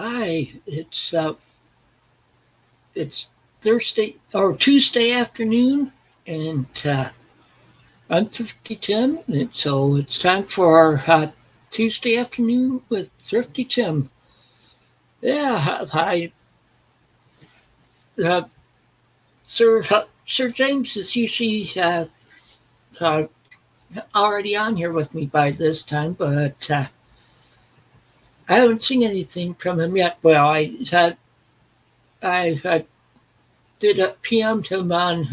Hi, it's Thursday or Tuesday afternoon, and I'm Thrifty Tim, and so it's time for our Tuesday afternoon with Thrifty Tim. Yeah, hi, uh, Sir James is usually uh, already on here with me by this time, but I haven't seen anything from him yet. Well, I did a PM to him on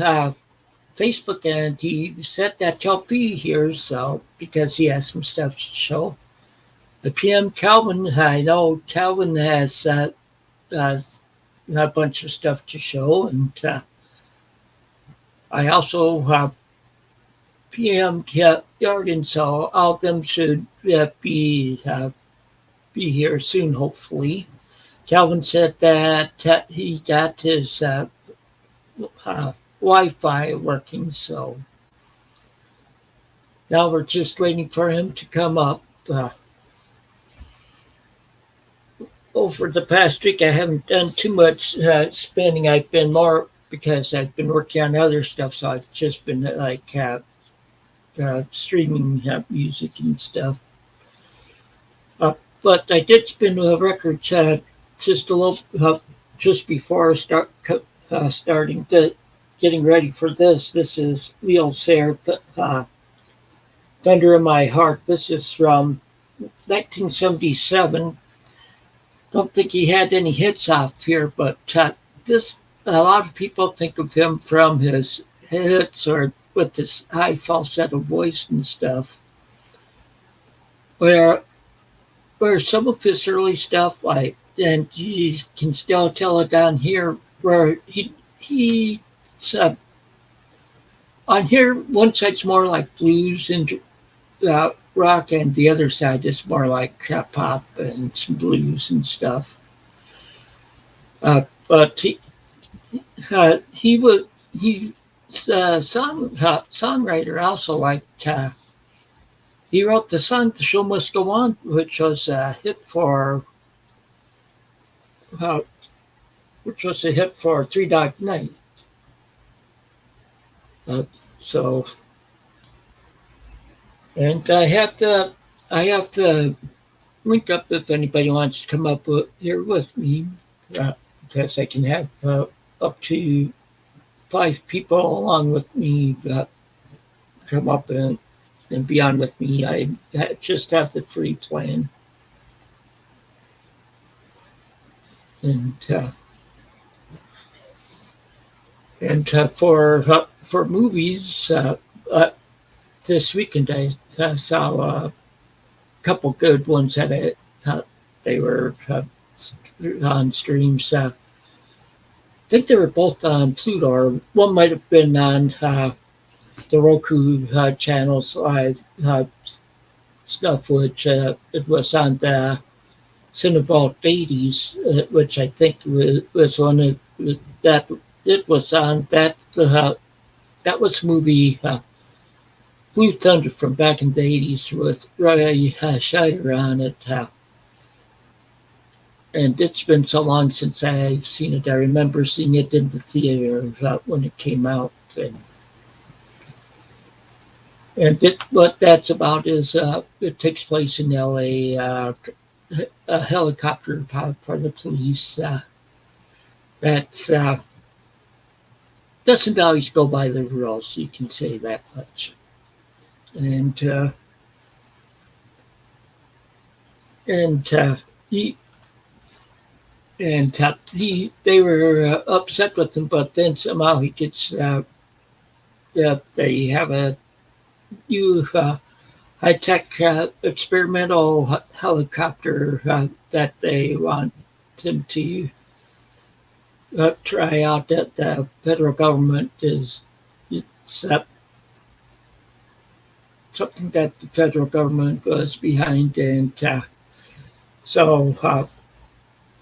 Facebook, and he said that he'll be here, so because he has some stuff to show. The PM Calvin, I know Calvin has a bunch of stuff to show, and I also PM Yarden, so all of them should be here soon, hopefully. Calvin said that he got his Wi-Fi working, so now we're just waiting for him to come up. Over the past week, I haven't done too much spinning. I've been more because I've been working on other stuff, so I've just been streaming music and stuff. But I did spin a record just a little just before starting getting ready for this. This is Leo Sayer, Thunder in My Heart. This is from 1977. Don't think he had any hits off here, but this a lot of people think of him from his hits or with his high falsetto voice and stuff. Where some of his early stuff, like, and you can still tell it down here, where he uh, on here one side's more like blues and rock, and the other side is more like pop and some blues and stuff. But he was he's a songwriter also. Like he wrote the song "The Show Must Go On," which was a hit for uh, Three Dog Night. So, and I have to link up if anybody wants to come up here with me, because I can have up to 5 people along with me come up and be on with me. I just have the free plan, and for movies this weekend I saw a couple good ones that they were on streams. I think they were both on Pluto, or one might have been on the Roku channel's stuff, which it was on the Cinevault 80s, which I think was one of that. It was on that was a movie Blue Thunder from back in the 80s with Roy Scheider on it. And it's been so long since I've seen it. I remember seeing it in the theater when it came out. What that's about is it takes place in LA. A helicopter for the police that doesn't always go by the rules. You can say that much. And they were upset with him, but then somehow he gets they have a new high-tech experimental helicopter that they want him to try out. That the federal government it's something that the federal government was behind, and so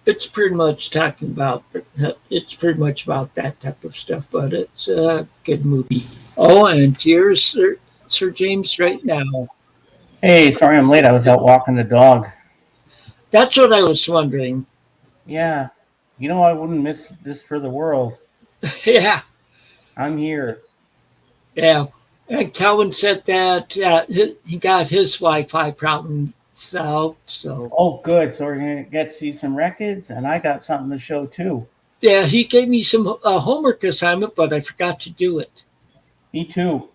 it's pretty much talking about. It's pretty much about that type of stuff, but it's a good movie. Oh, and here's Sir James right now. Hey, sorry I'm late. I was out walking the dog. That's what I was wondering. Yeah. I wouldn't miss this for the world. Yeah, I'm here. yeah. And Calvin said that he got his Wi-Fi problem solved. So Oh, good. So we're gonna get to see some records, and I got something to show too. yeah, he gave me some homework assignment, but I forgot to do it. Me too.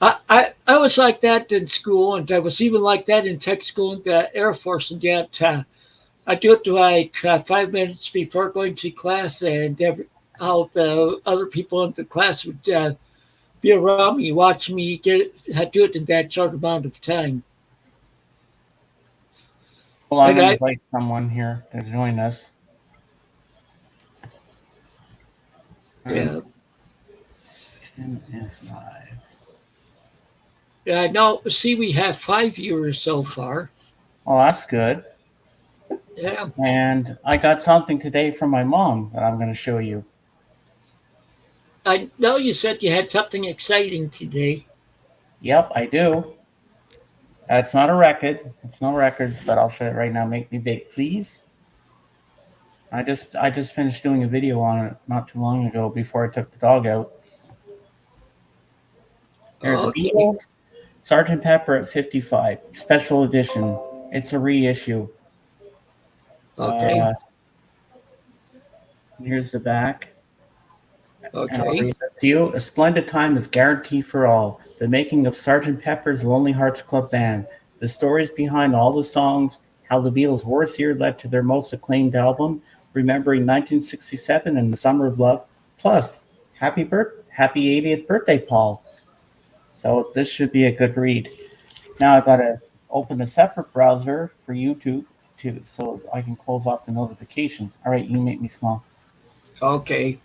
I was like that in school, and I was even like that in tech school and the Air Force, and yet I do it like 5 minutes before going to class, and all the other people in the class would be around me, watch me do it in that short amount of time. Well, I'm And gonna I, invite someone here to join us. All right. yeah, Tim is live. yeah. Now see, we have 5 viewers so far. Oh, that's good. Yeah, And I got something today from my mom that I'm gonna show you. I know you said you had something exciting today. Yep, I do. It's not a record. It's no records, but I'll show it right now. Make me big, please. I just finished doing a video on it not too long ago before I took the dog out. Here, the Okay, Beatles, Sergeant Pepper at 55, special edition. It's a reissue. okay, Uh, Here's the back, and I'll okay, read this to you. A splendid time is guaranteed for all. The making of Sergeant Pepper's Lonely Hearts Club Band. The stories behind all the songs, how the Beatles' worst year led to their most acclaimed album, remembering 1967 and the Summer of Love. Plus, happy 80th birthday, Paul. So this should be a good read. Now I've got to open a separate browser for YouTube too, so I can close off the notifications. All right, you make me small. okay.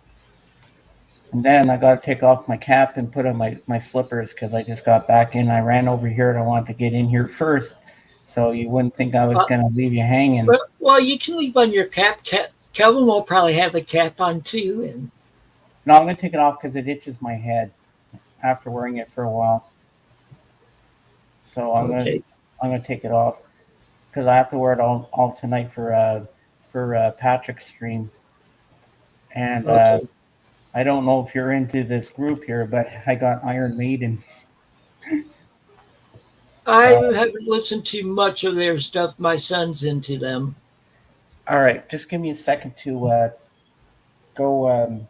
And then I got to take off my cap and put on my slippers because I just got back in. I ran over here and I wanted to get in here first, so you wouldn't think I was Uh, going to leave you hanging. well, you can leave on your cap. Kelvin will probably have a cap on too, and No, I'm going to take it off because it itches my head after wearing it for a while. So okay, I'm gonna take it off because I have to wear it all tonight for Patrick's stream. And okay. I don't know if you're into this group here, but I got Iron Maiden. I So haven't listened to much of their stuff. My son's into them. all right, just give me a second to go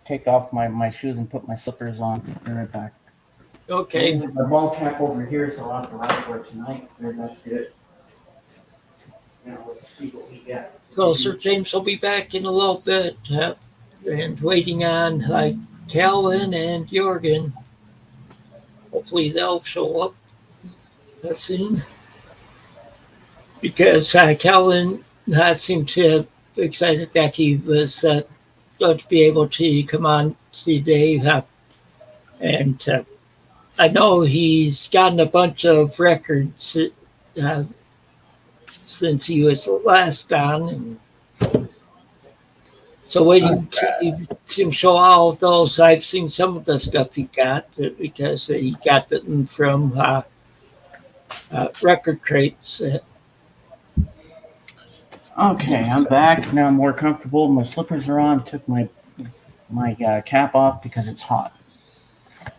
take off my shoes and put my slippers on. Be right back. I'm Okay. leaving the ball cap over here, so I'll have to run for it tonight. There, that's good. Now let's see what we get. So Sir James will be back in a little bit, and waiting on like Calvin and Jorgen. Hopefully they'll show up soon because Calvin seemed to excited that he was going to be able to come on today, and I know he's gotten a bunch of records uh, since he was last on, and so waiting to see him show all of those. I've seen some of the stuff he got because he got them from record crates. Okay, I'm back. Now I'm more comfortable. My slippers are on. Took my cap off because it's hot.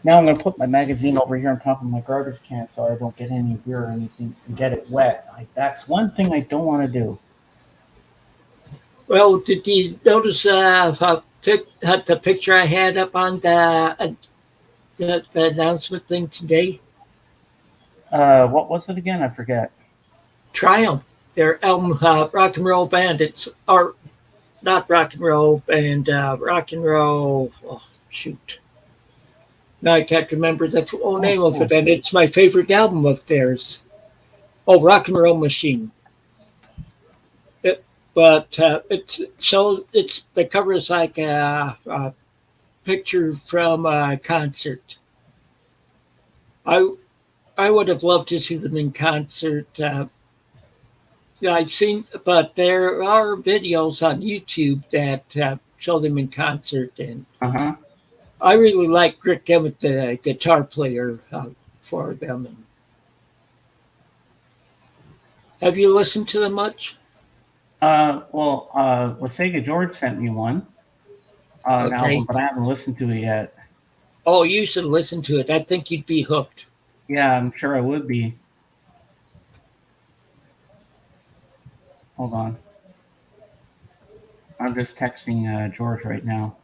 Now I'm going to put my magazine over here on top of my garbage can so I don't get any beer or anything and get it wet. That's one thing I don't want to do. Well, did you notice the picture I had up on the announcement thing today? What was it again? I forget. Triumph, their album Rock and Roll Band. It's or not rock and roll band, rock and roll. Oh, shoot. Now I can't remember the full Oh, name of it, cool. and it's my favorite album of theirs. Oh, Rock and Roll Machine. It, but it's the cover is like a picture from a concert. I I would have loved to see them in concert. Yeah, I've seen, but there are videos on YouTube that show them in concert, and Uh huh. I really like Rick Emmett, the guitar player for them. And have you listened to them much? Sega George sent me one, an album, Okay. but I haven't listened to it yet. Oh, you should listen to it. I think you'd be hooked. Yeah, I'm sure I would be. Hold on. I'm just texting George right now.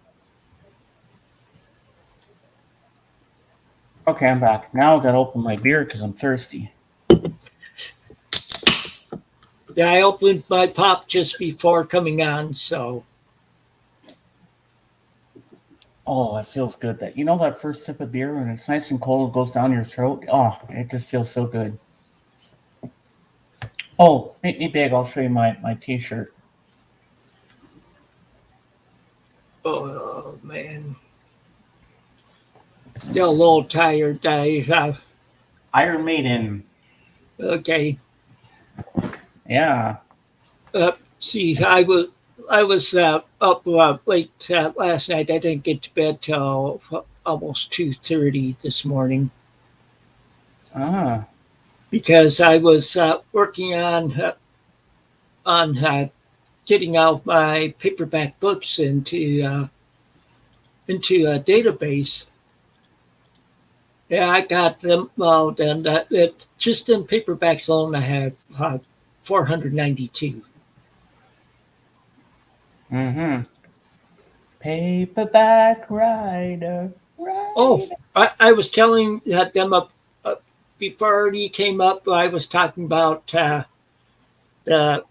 Okay, I'm back. Now I gotta open my beer because I'm thirsty. Yeah, I opened my pop just before coming on, so Oh, it feels good. That first sip of beer when it's nice and cold, it goes down your throat. Oh, it just feels so good. Oh, make me big. I'll show you my T-shirt. oh man, still a little tired. Iron Maiden. Okay. Yeah. See, I was up late last night. I didn't get to bed till almost 2:30 this morning Ah. because I was working on getting out my paperback books into a database. Yeah, I got them out, and it just in paperbacks alone, I have 492. Mm-hmm. Paperback Rider. Oh, Rider. I was telling them up before you came up. I was talking about the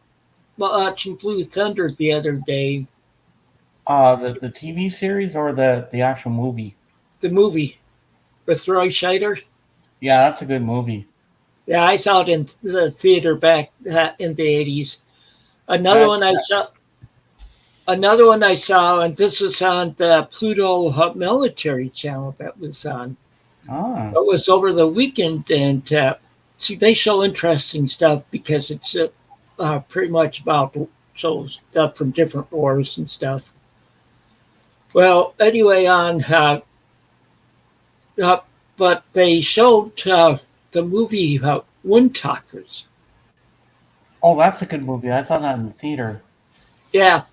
watching Blue Thunder the other day, The TV series or the actual movie? the movie with Roy Scheider. Yeah, that's a good movie. Yeah, I saw it in the theater back in the 80s. Another That, one I saw. Another one I saw, and this was on the Pluto Military Channel that was on. ah. It was over the weekend, and see, they show interesting stuff because it's pretty much about shows stuff from different wars and stuff. Well, anyway, on uh, but they showed the movie Wind Talkers. Oh, that's a good movie. I saw that in the theater. Yeah,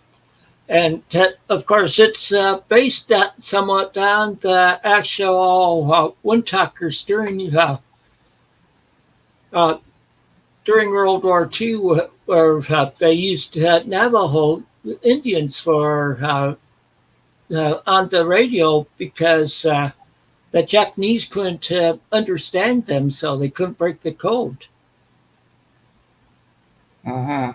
and of course it's based somewhat on the actual Wind Talkers uh, during World War II, where they used Navajo Indians for on the radio because the Japanese couldn't understand them, so they couldn't break the code. Uh-huh.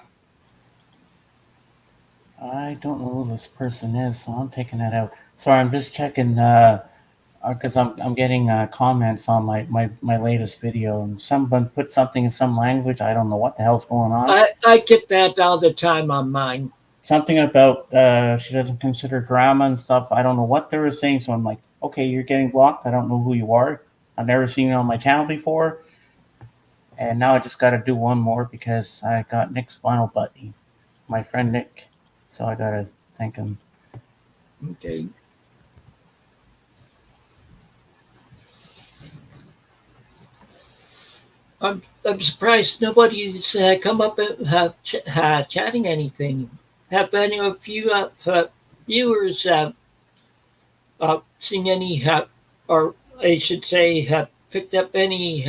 I don't know who this person is, so I'm taking that out. Sorry, I'm just checking because I'm getting comments on my latest video, and someone put something in some language. I don't know what the hell's going on. I get that all the time on mine. Something about she doesn't consider drama and stuff. I don't know what they were saying, so I'm like, okay, you're getting blocked. I don't know who you are. I've never seen you on my channel before, and now I just got to do one more because I got Nick's vinyl buddy, my friend Nick. So I gotta thank him. Okay. I'm surprised nobody's come up and chatting anything. Have any of you viewers seen any, or I should say, have picked up any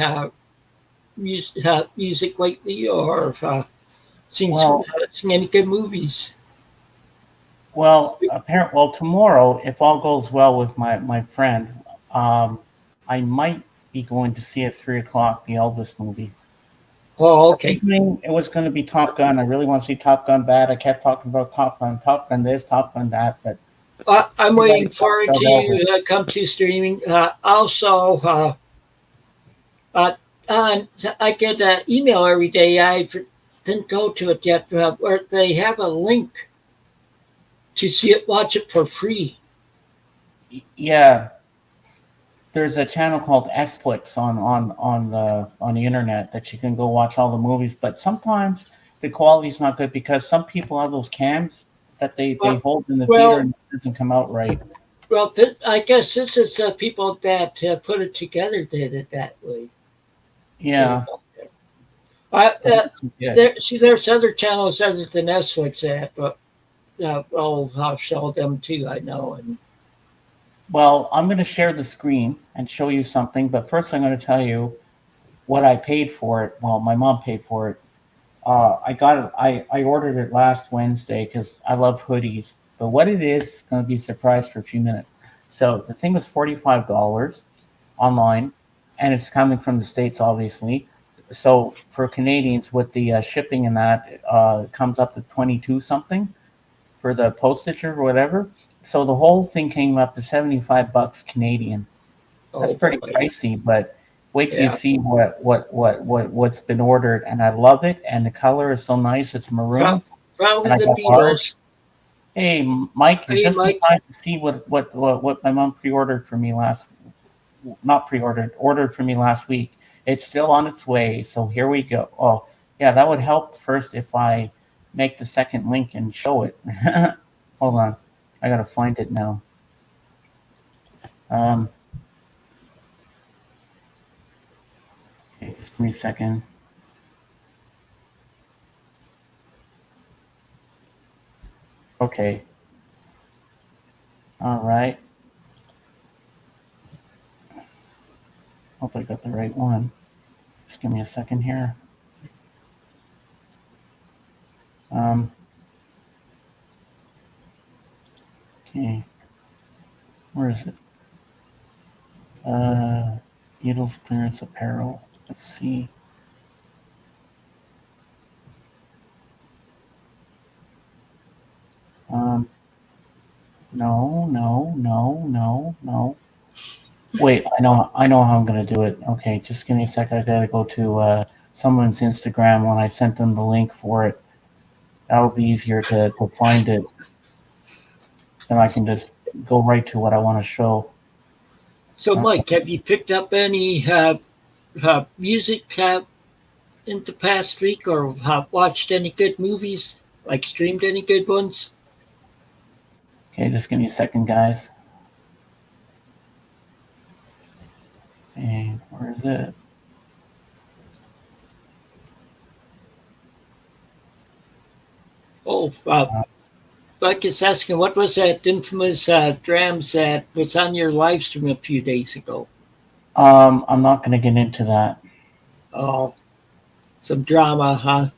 music lately, or Well, seen any good movies? tomorrow, if all goes well with my friend, um, I might be going to see at 3 o'clock the Elvis movie. Oh, okay. It was going to be Top Gun. I really want to see Top Gun bad. I kept talking about Top Gun this, Top Gun that, but I'm everybody waiting talked for it about Elvis. to come to streaming. Also, uh, I get an email every day. I didn't go to it yet, where they have a link to see it, watch it for free. Yeah, there's a channel called Sflix on the internet that you can go watch all the movies. But sometimes the quality's not good because some people have those cams that they Well, hold in the theater well, and it doesn't come out right. well. I guess this is people that put it together did it that way. Put it Yeah. out there. I, So that's good. there's other channels other than Netflix that, but I'll show them too. I know, and Well, I'm going to share the screen and show you something, but first I'm going to tell you what I paid for it. Well, my mom paid for it. I got it. I ordered it last Wednesday because I love hoodies. But what it is going to be a surprise for a few minutes. So the thing was $45 online, and it's coming from the States, obviously. So for Canadians, with the shipping and that, it comes up to 22 something for the postage or whatever. So the whole thing came up to $75 Canadian. That's oh pretty boy, pricey, but wait till you yeah, see what's been ordered, and I love it. And the color is so nice; it's maroon, and probably I the got large. Beatles. Hey, Mike, you're Hey, just in Mike. time to see what my mom pre-ordered for me last, not pre-ordered, ordered for me last week. It's still on its way, so here we go. Oh, yeah, that would help first if I make the second link and show it. Hold on, I gotta find it now. Um, okay, just give me a second. Okay, all right. Hope I got the right one. Just give me a second here. Um, okay, where is it? Uh, Beatles clearance apparel. Let's see. Um, no, no, no, no, no. Wait, I know how I'm gonna do it. Okay, just give me a sec. I gotta go to someone's Instagram when I sent them the link for it. That would be easier to find it. Then I can just go right to what I want to show. So, Uh, Mike, have you picked up any music in the past week, or watched any good movies? Like streamed any good ones? okay, just give me a second, guys. And where is it? Oh, Mike is asking, what was that infamous drams that was on your live stream a few days ago? I'm not gonna get into that. Oh, some drama, huh?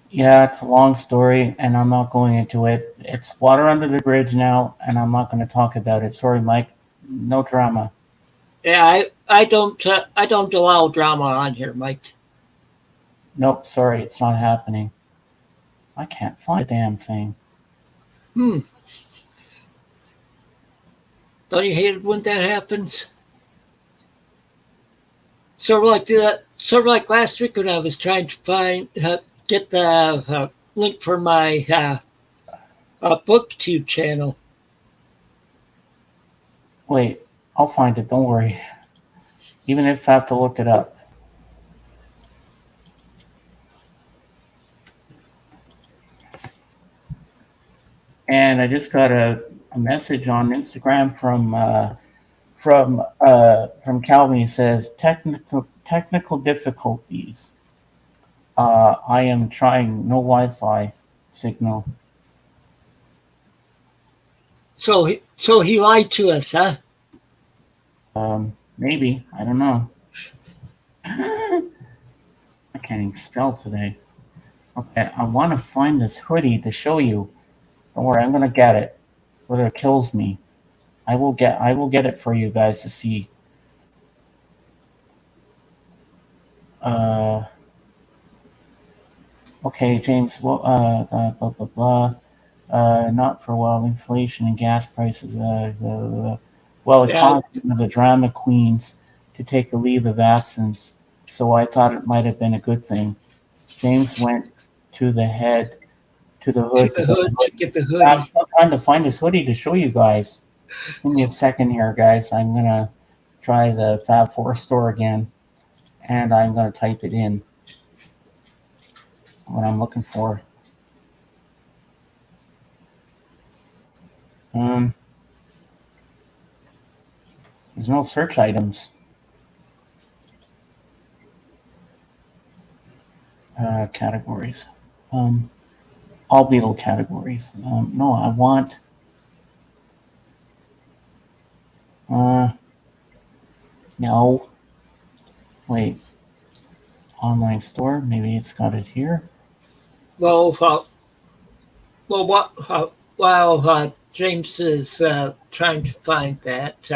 Yeah, it's a long story, and I'm not going into it. It's water under the bridge now, and I'm not going to talk about it. Sorry, Mike. No drama. Yeah, I don't allow drama on here, Mike. Nope, sorry, it's not happening. I can't find the damn thing. Hmm. Don't you hate it when that happens? Sort of like last week when I was trying to find get the link for my booktube channel. Wait, I'll find it. Don't worry. Even if I have to look it up. And I just got a message on Instagram from Calvin. He says technical difficulties. I am trying no Wi-Fi signal. So he lied to us, huh? Maybe I don't know. I can't even spell today. Okay, I want to find this hoodie to show you. Don't worry, I'm gonna get it. Whether it kills me, I will get it for you guys to see. Uh, okay, James. Well, blah blah blah. Not for a while. Inflation and gas prices. Well, it Yeah. caused one of the drama queens to take a leave of absence, so I thought it might have been a good thing. James went to the head to the To hood to the get the hood to hoodie. get the I'm hoodie. still trying to find this hoodie to show you guys. Just give me a second here, guys. I'm gonna try the Fab Four store again, and I'm gonna type it in what I'm looking for. Um, there's no search items. categories. Um, all Beatle categories. No, I want. Uh, no. Wait. Online store. Maybe it's got it here. Well, what, while James is trying to find that,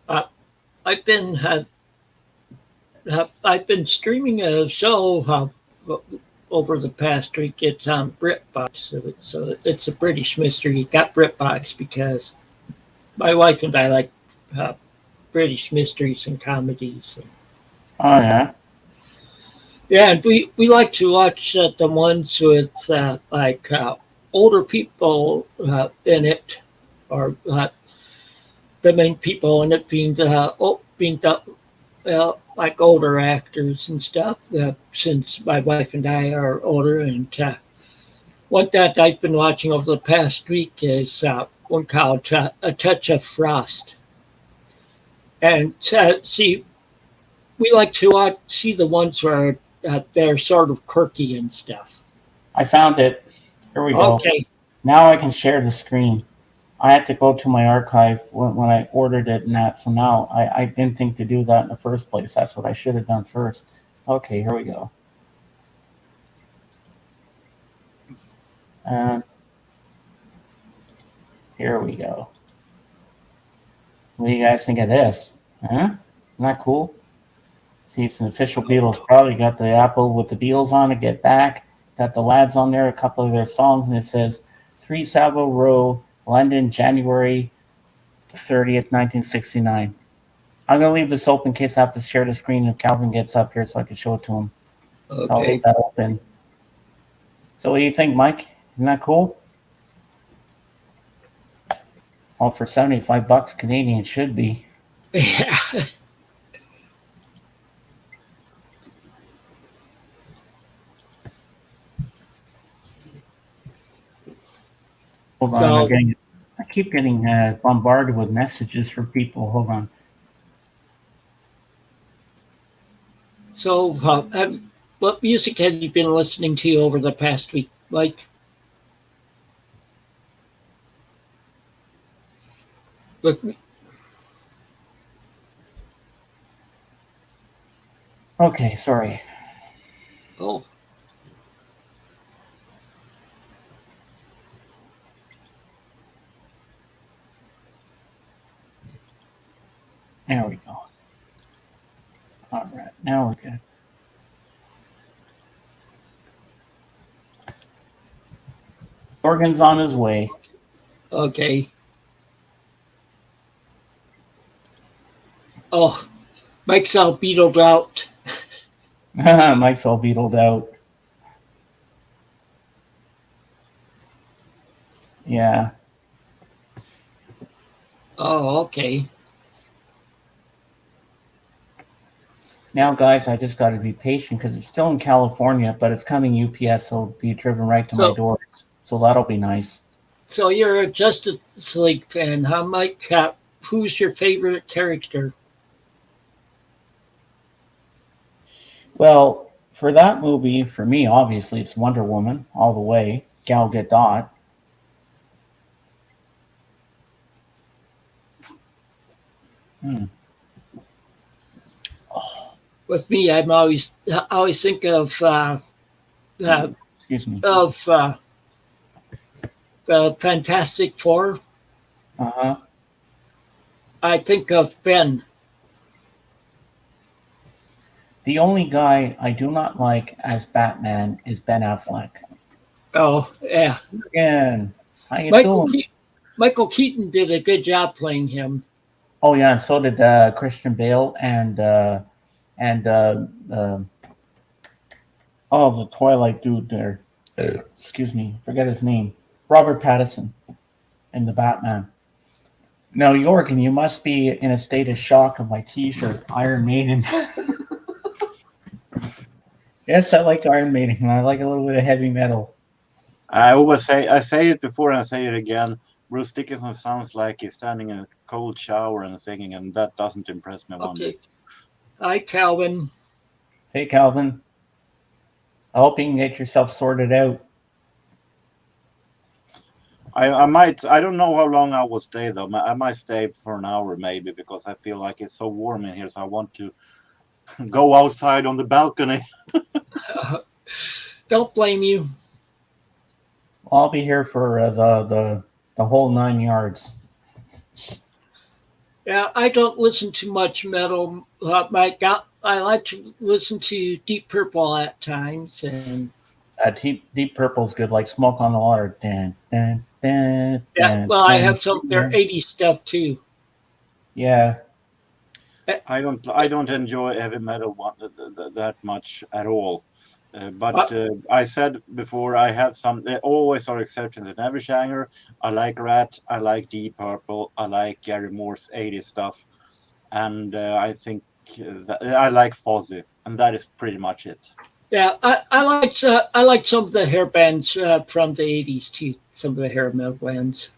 uh, I've been I've been streaming a show over the past week. It's on BritBox, so it's a British mystery. It got BritBox because my wife and I like uh, British mysteries and comedies. Oh yeah. Yeah, and we like to watch the ones with older people in it, or the main people in it being like older actors and stuff. Since my wife and I are older, and one that I've been watching over the past week is one called A Touch of Frost. And see, we like to see the ones where they're sort of quirky and stuff. I found it. Here we go. Okay, Now I can share the screen. I had to go to my archive when I ordered it and that. So now I didn't think to do that in the first place. That's what I should have done first. Okay, here we go. And here we go. What do you guys think of this? Huh? Isn't that cool? See, it's an official Beatles product. You got the apple with the Beatles on it, Get Back. Got the lads on there, a couple of their songs, and it says 3 Savile Row, London, January 30th, 1969. I'm going to leave this open in case I have to share the screen if Calvin gets up here so I can show it to him. So I'll leave okay. that open. So what do you think, Mike? Isn't that cool? Well, for $75 Canadian, it should be. Yeah. Hold on, So I keep getting bombarded with messages from people. Hold on. what music have you been listening to over the past week, Mike? With me? Okay, sorry. Oh, There we go. All right, now we're good. Organ's on his way. okay. Oh, Mike's all beatled out. Mike's all beetled out. Yeah. Oh, okay. Now, guys, I just got to be patient because it's still in California, but it's coming UPS, so it'll be driven right to my So, door. So that'll be nice. so you're a Justice League fan, huh, Mike? Who's your favorite character? Well, for that movie, for me, obviously, it's Wonder Woman all the way. Gal Gadot. Hmm. Oh, With me, I always think uh, excuse me. the Fantastic Four. Uh huh. I think of Ben. The only guy I do not like as Batman is Ben Affleck. Oh, yeah. Again, how you Michael doing? Michael Keaton did a good job playing him. Oh yeah, and so did Christian Bale and oh, the Twilight dude there. Excuse me, forget his name. Robert Pattinson in the Batman. Now, Jorgen, you must be in a state of shock of my T-shirt, Iron Maiden. Yes, I like Iron Maiden, and I like a little bit of heavy metal. I say it before and I say it again. Bruce Dickinson sounds like he's standing in a cold shower and singing, and that doesn't impress me one Okay. bit. Hi, Calvin. Hey, Calvin. I hope you can get yourself sorted out. I might. I don't know how long I will stay though. I might stay for an hour maybe because I feel like it's so warm in here. So I want to go outside on the balcony. Don't blame you. I'll be here for the whole 9 yards. Yeah, I don't listen to much metal. I like to listen to Deep Purple at times, and Deep Purple's good, like Smoke on the Water. yeah. Well, I have some of their '80s stuff too. Yeah. I don't enjoy heavy metal that much at all. But I said before, I have some. There always are exceptions in every genre. I like Rat. I like Deep Purple. I like Gary Moore's '80s stuff, and I think that I like Fozzy, and that is pretty much it. Yeah, I like some of the hair bands from the '80s too. Some of the hair metal bands.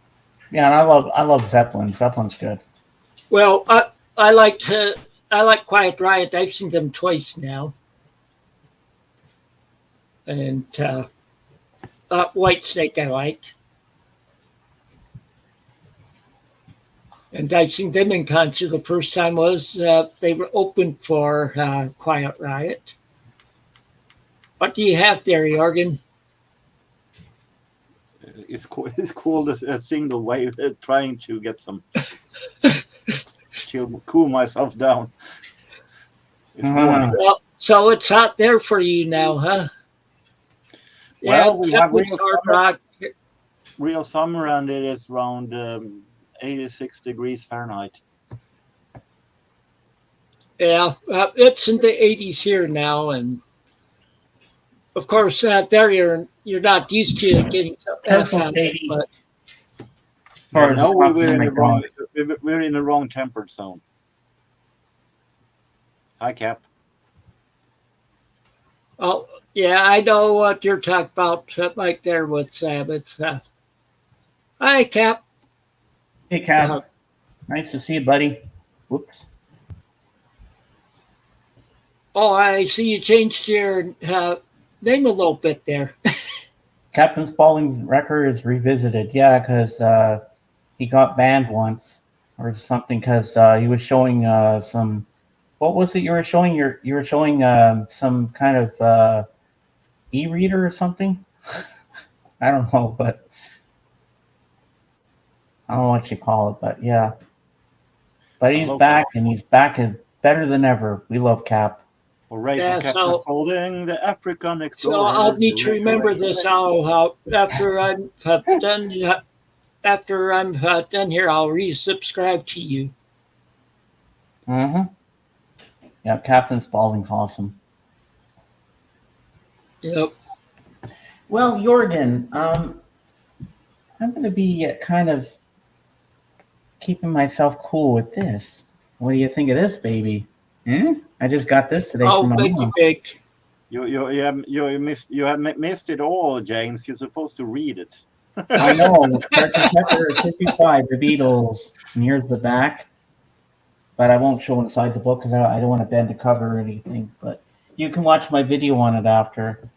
Yeah, and I love Zeppelin. Zeppelin's good. Well, I like Quiet Riot. I've seen them twice now, and White Snake I like, and I've seen them in concert. The first time was they were open for Quiet Riot. What do you have there, Jorgen? It's called a single wave. Trying to get some to cool myself down. Well, so it's hot there for you now, huh? Well, we have real summer, and it is around 86 degrees Fahrenheit. Yeah, it's in the 80s here now, and of course, there you're not used to getting but no, we're in the wrong tempered zone. Hi, Cap. Oh, yeah, I know what you're talking about, Mike. There with Sabbath. Hi, Cap. Hey, Cap. Nice to see you, buddy. Whoops. Oh, I see you changed your name a little bit there. Captain Spaulding's record is revisited. Yeah, because he got banned once or something because he was showing some. What was it you were showing? You were showing some kind of e-reader or something. I don't know, but I don't know what you call it. But yeah, but he's back, and he's back better than ever. We love Cap. All right, yeah, so holding the African explorer. So I'll need to remember this. After I'm done here, I'll resubscribe to you. Mm-hmm. Yeah, Captain Spaulding's awesome. Yep. Well, Jorgen, I'm going to be kind of keeping myself cool with this. What do you think of this, baby? I just got this today. Oh, thank you, big. You missed it all, James. You're supposed to read it. I know. Chapter 55, the Beatles, and here's the back. But I won't show inside the book because I don't want to bend the cover or anything. But you can watch my video on it after.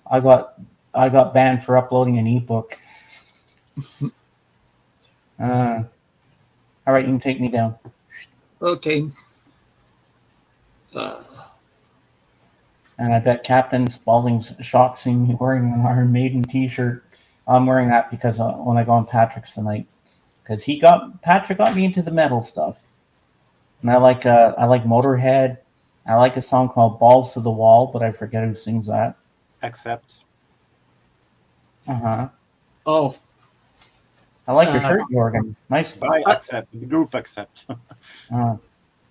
I got banned for uploading an ebook. All right, you can take me down. Okay. And I bet Captain Spaulding's shocked seeing me wearing an Iron Maiden T-shirt. I'm wearing that because when I go on Patrick's tonight, because Patrick got me into the metal stuff, and I like Motorhead. I like a song called "Balls to the Wall," but I forget who sings that. Accept. Oh. I like your shirt, Jorgen. Nice. I accept. The group accept.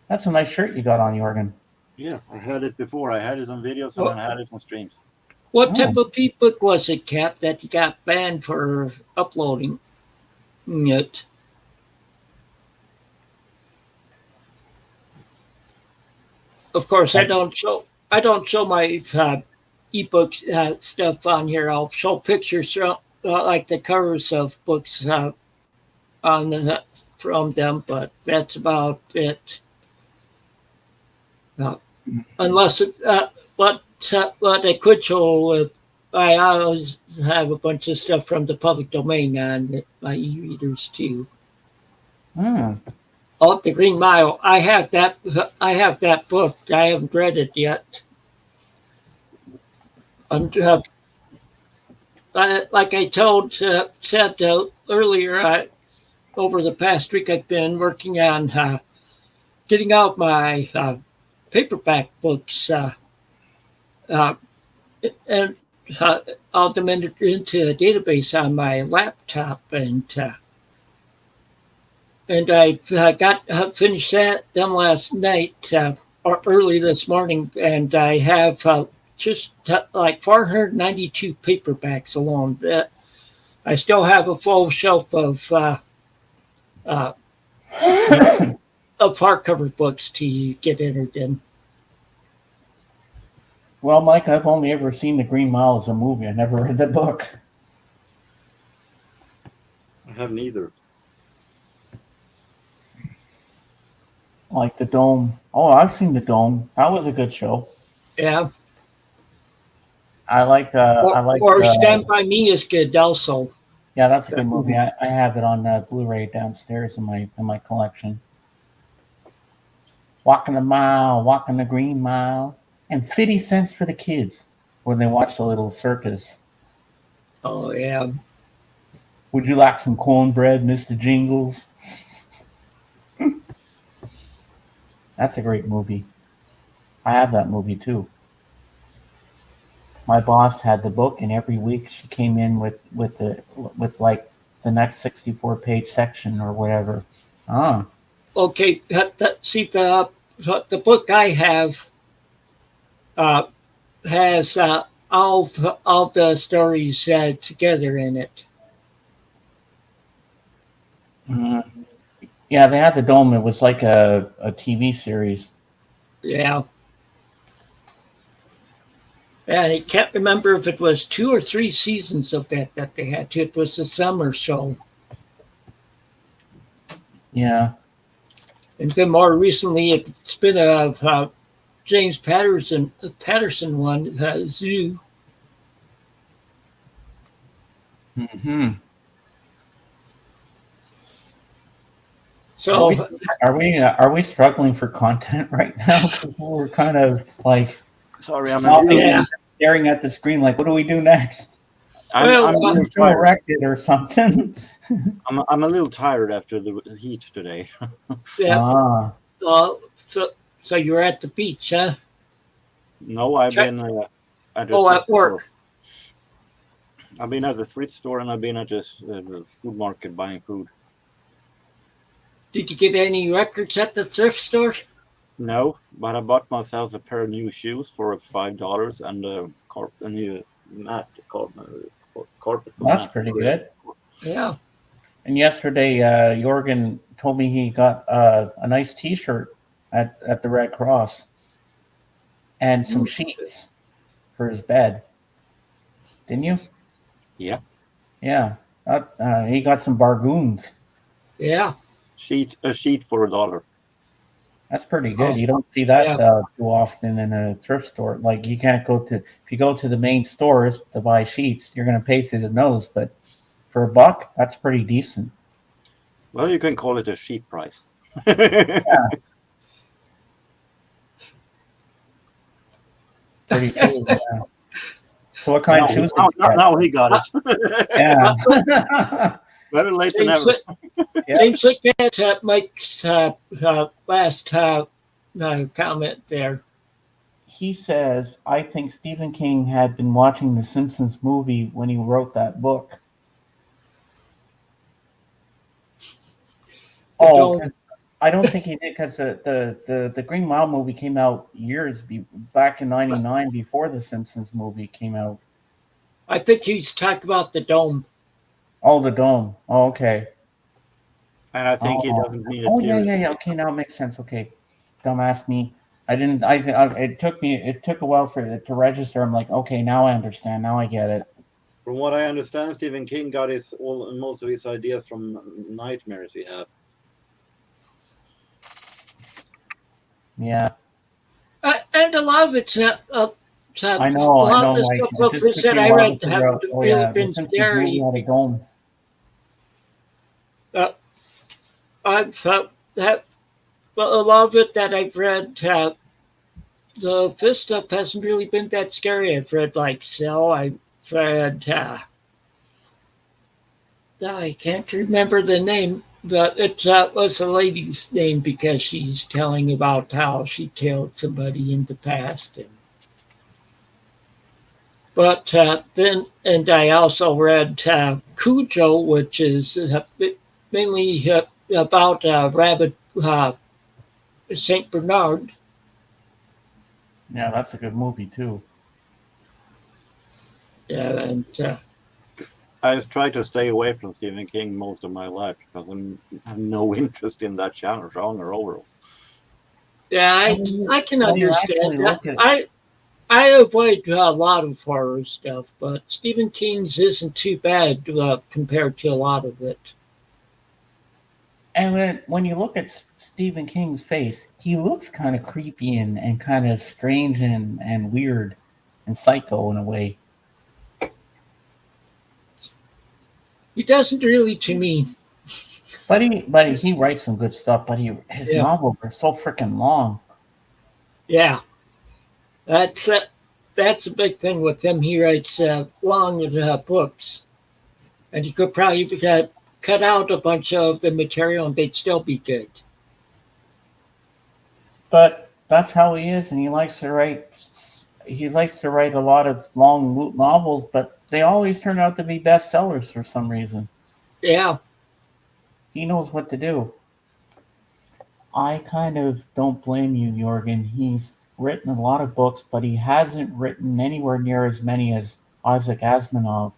That's a nice shirt you got on, Jorgen. Yeah, I had it before. I had it on videos and I had it on streams. What type of ebook was it, Cap, that you got banned for uploading it? Of course, I don't show my ebook stuff on here. I'll show pictures like the covers of books from them, but that's about it. Unless it, but But I could show. I always have a bunch of stuff from the public domain on my e-readers too. Hmm. Oh, the Green Mile. I have that. I have that book. I haven't read it yet. I'm like I said earlier. Over the past week, I've been working on getting out my paperback books uh, and all them into a database on my laptop, and I got finished them last night or early this morning, and I have just like 492 paperbacks alone. I still have a full shelf uh, of hardcover books to get entered in. Well, Mike, I've only ever seen The Green Mile as a movie. I never read the book. I have neither. Like The Dome. Oh, I've seen The Dome. That was a good show. Yeah. I like. Or Stand By Me is good also. Yeah, that's a good movie. I have it on Blu-ray downstairs in my collection. Walking the Mile, Walking the Green Mile, and 50 cents for the kids when they watch the little circus. Oh yeah. Would you like some cornbread, Mr. Jingles? That's a great movie. I have that movie too. My boss had the book, and every week she came in with like the next 64-page section or whatever. Ah. Okay. See the book I have has all the stories together in it. Mm-hmm. Yeah, they had The Dome. It was like a TV series. Yeah. And I can't remember if it was 2 or 3 seasons of that they had. It was the summer show. Yeah. And then more recently, it's been a James Patterson one, Zoo. Mm-hmm. So are we struggling for content right now? We're kind of like Sorry, I'm staring at the screen like, what do we do next? I'm a little tired. Erected or something. I'm a little tired after the heat today. Yeah. So you're at the beach, huh? No, I've been at at work. Store. I've been at the thrift store and I've been at the food market buying food. Did you get any records at the thrift store? No, but I bought myself a pair of new shoes for $5 and a new carpet. That's pretty good. Yeah. And yesterday, Jorgen told me he got a nice T-shirt at the Red Cross and some sheets for his bed. Didn't you? Yeah. Yeah. He got some bargoons. Yeah. A sheet for $1. That's pretty good. You don't see that too often in a thrift store. Like you can't if you go to the main stores to buy sheets, you're going to pay through the nose. But for $1, that's pretty decent. Well, you can call it a sheet price. Yeah. Pretty cool. Yeah. So what kind of shoes? Now he got it. Yeah. Better late than never. James, look at Mike's last comment there. He says, I think Stephen King had been watching the Simpsons movie when he wrote that book. I don't think he did because the Green Mile movie came out back in '99 before the Simpsons movie came out. I think he's talking about the Dome. Oh, the Dome. Oh, okay. And I think he doesn't mean it seriously. Yeah. Okay, now it makes sense. Okay, dumbass me. It took a while for it to register. I'm like, okay, now I understand. Now I get it. From what I understand, Stephen King got most of his ideas from nightmares he had. Yeah. And a lot of it's not I a know, lot of the Mike. stuff It of just this took that me a I while to read figure haven't out. Oh really yeah, the been Simpsons movie scary. had a dome. Uh, I've that well, a lot of it that I've read, this stuff hasn't really been that scary. I've read like Cell. I've read. I can't remember the name, but it was a lady's name because she's telling about how she killed somebody in the past. But then, and I also read Cujo, which is mainly about rabbit Saint Bernard. Yeah, that's a good movie too. And I've tried to stay away from Stephen King most of my life because I have no interest in that genre overall. yeah, I can When you understand actually that. look at, I avoid a lot of horror stuff, but Stephen King's isn't too bad compared to a lot of it. and when you look at Stephen King's face, he looks kind of creepy and kind of strange and weird and psycho in a way. He doesn't really to me. But he writes some good stuff. But his Yeah, novels are so freaking long. yeah. That's uh, that's a big thing with him. He writes long books, and he could probably cut out a bunch of the material, and they'd still be good. But that's how he is, and he likes to write. He likes to write a lot of long novels, but they always turn out to be bestsellers for some reason. Yeah, He knows what to do. I kind of don't blame you, Jorgen. He's written a lot of books, but he hasn't written anywhere near as many as Isaac Asimov,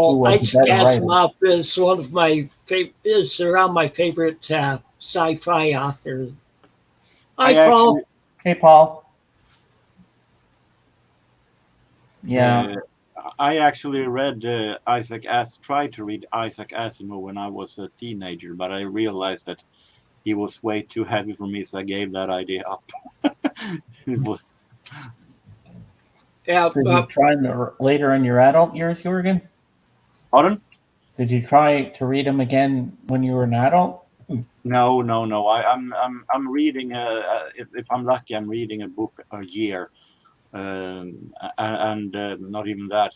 who well, was a Isaac better writer. Asimov is one of my is around my favorite sci-fi authors. Hi, I actually Paul. Hey, Paul. Yeah. uh, I actually read tried to read Isaac Asimov when I was a teenager, but I realized that he was way too heavy for me, so I gave that idea up. It was, Yeah, Did you try later in your adult years, Jorgen? pardon? Did you try to read them again when you were an adult? No, no, no. I'm reading. If I'm lucky, I'm reading a book a year, and not even that.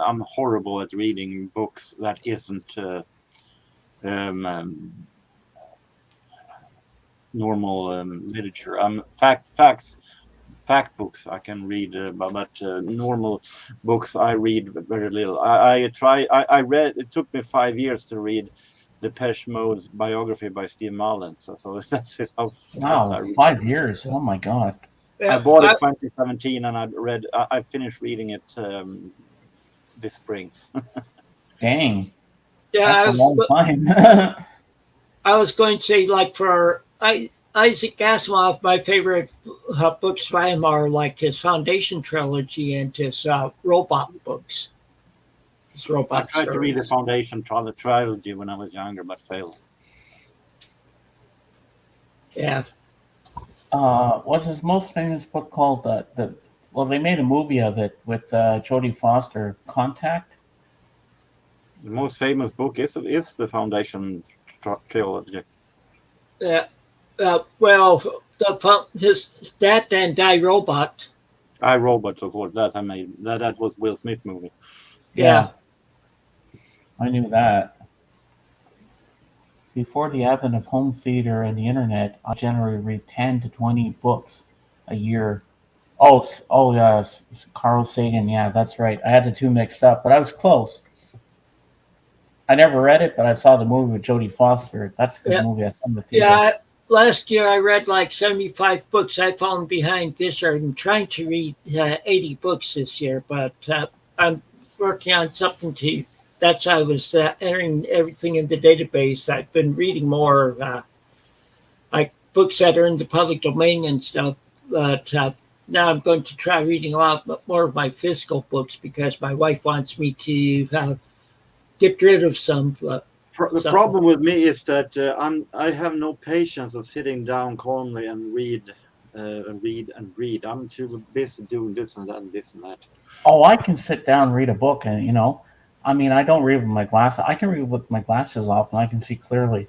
I'm horrible at reading books that isn't normal literature. Fact books I can read, but normal books I read very little. I read. It took me 5 years to read Depeche Mode's biography by Steve Marlin. So that's it. How fast I Wow, read. 5 years. Oh my God. I yeah, bought it 2017, and I finished reading it this spring. Dang. yeah. That's a long time. I was going to say like for Isaac Asimov, my favorite books by him are like his Foundation trilogy and his robot books. His I robot tried to read the stories. Foundation trilogy when I was younger, but failed. Yeah, What's his most famous book called? Well, they made a movie of it with Jodie Foster. Contact. The most famous book is the Foundation trilogy. yeah. Well, his that and Die Robot. I Robot, of course. That was Will Smith movie. Yeah, Yeah, I knew that. Before the advent of home theater and the internet, I generally read 10 to 20 books a year. Oh yeah, Carl Sagan. Yeah, that's right. I had the two mixed up, but I was close. I never read it, but I saw the movie with Jodie Foster. That's a good yeah, movie. I saw it in the theater. yeah. Last year I read like 75 books. I've fallen behind this year. I'm trying to read 80 books this year, but I'm working on something to. That's why I was entering everything in the database. I've been reading more like books that are in the public domain and stuff, but now I'm going to try reading a lot more of my physical books because my wife wants me to get rid of some. The Some. problem with me is that I have no patience of sitting down calmly and read read and read. I'm too busy doing this and that and this and that. Oh, I can sit down and read a book, and I mean, I don't read with my glasses. I can read with my glasses off, and I can see clearly.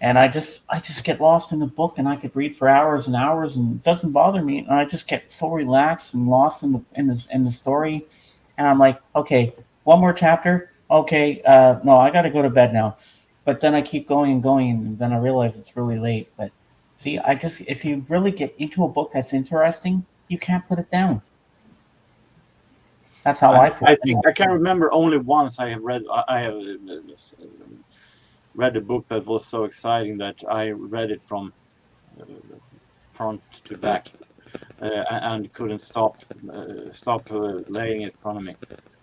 And I just get lost in the book, and I could read for hours and hours, and it doesn't bother me. And I just get so relaxed and lost in the story. And I'm like, okay, one more chapter. Okay, no, I got to go to bed now. But then I keep going and going, and then I realize it's really late. But see, if you really get into a book that's interesting, you can't put it down. That's how I feel. I think I can remember only once I have read. I have read a book that was so exciting that I read it from front to back and couldn't stop laying it in front of me.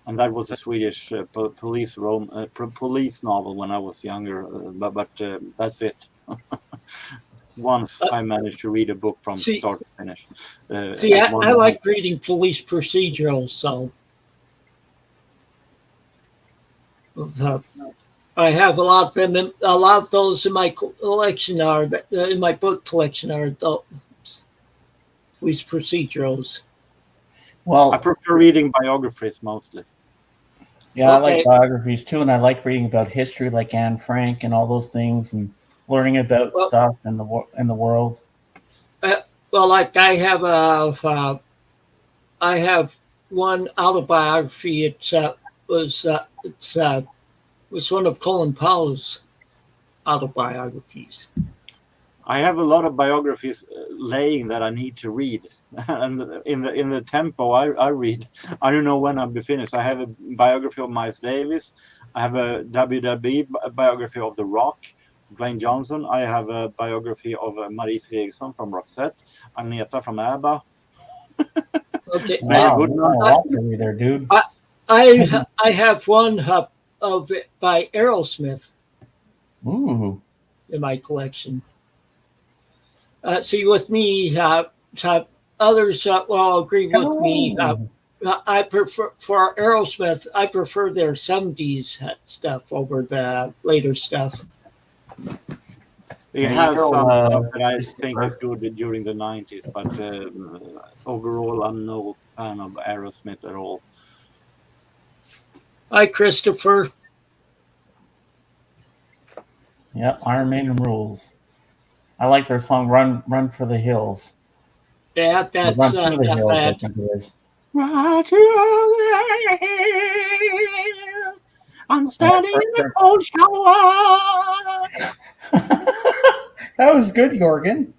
And that was a Swedish police novel when I was younger. But that's it. Once I managed to read a book from start to finish. I like reading police procedurals, so I have a lot of them. A lot of those in my collection in my book collection are police procedurals. Well, I prefer reading biographies mostly. Yeah, okay. I like biographies too, and I like reading about history, like Anne Frank and all those things, and learning about stuff in the world. Well, like I have one autobiography. It was one of Colin Powell's autobiographies. I have a lot of biographies laying that I need to read, and in the tempo I read, I don't know when I'll be finished. I have a biography of Miles Davis. I have a WWE biography of The Rock, Dwayne Johnson. I have a biography of Marie Fredriksson from Roxette, Agneta from ABBA. Okay, wow, there, dude. I have one of it by Aerosmith. Ooh. In my collection. See, with me, others will agree with me. I prefer for Aerosmith. I prefer their '70s stuff over the later stuff. It has some stuff that I think is good during the '90s, but overall, I'm no fan of Aerosmith at all. Hi, Christopher. Yep, Iron Maiden rules. I like their song "Run for the Hills." Yeah, that's Run through the hills, I think it is. Run to the hills. I'm standing in the cold shower. That was good, Jorgen.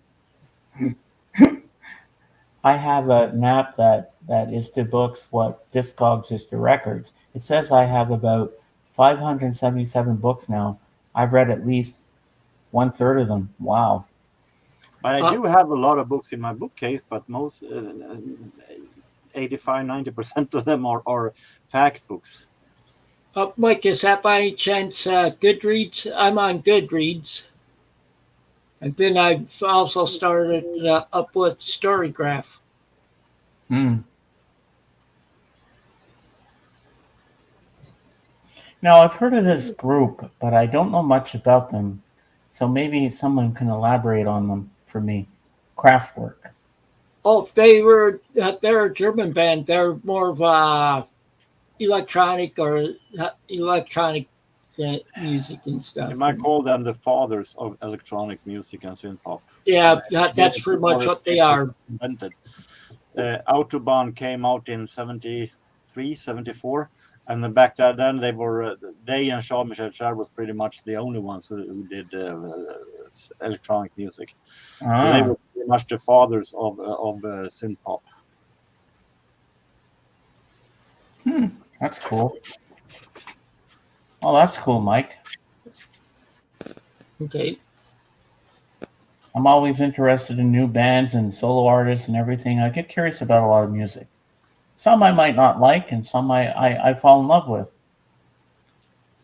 I have an app that is to books what Discogs is to records. It says I have about 577 books now. I've read at least 1/3 of them. Wow. But I do have a lot of books in my bookcase, but most 85-90% of them are fact books. Mike, is that by any chance Goodreads? I'm on Goodreads. And then I've also started up with Storygraph. Now, I've heard of this group, but I don't know much about them. So maybe someone can elaborate on them for me. Kraftwerk. Oh, they're a German band. They're more of electronic music and stuff. You might call them the fathers of electronic music and synth pop. Yeah, that's pretty much what they are. Invented. Autobahn came out in 73, 74. And then back then, they and Jean-Michel Jarre was pretty much the only ones who did electronic music. So they were pretty much the fathers of synth pop. That's cool. Oh, that's cool, Mike. Okay. I'm always interested in new bands and solo artists and everything. I get curious about a lot of music. Some I might not like, and some I fall in love with.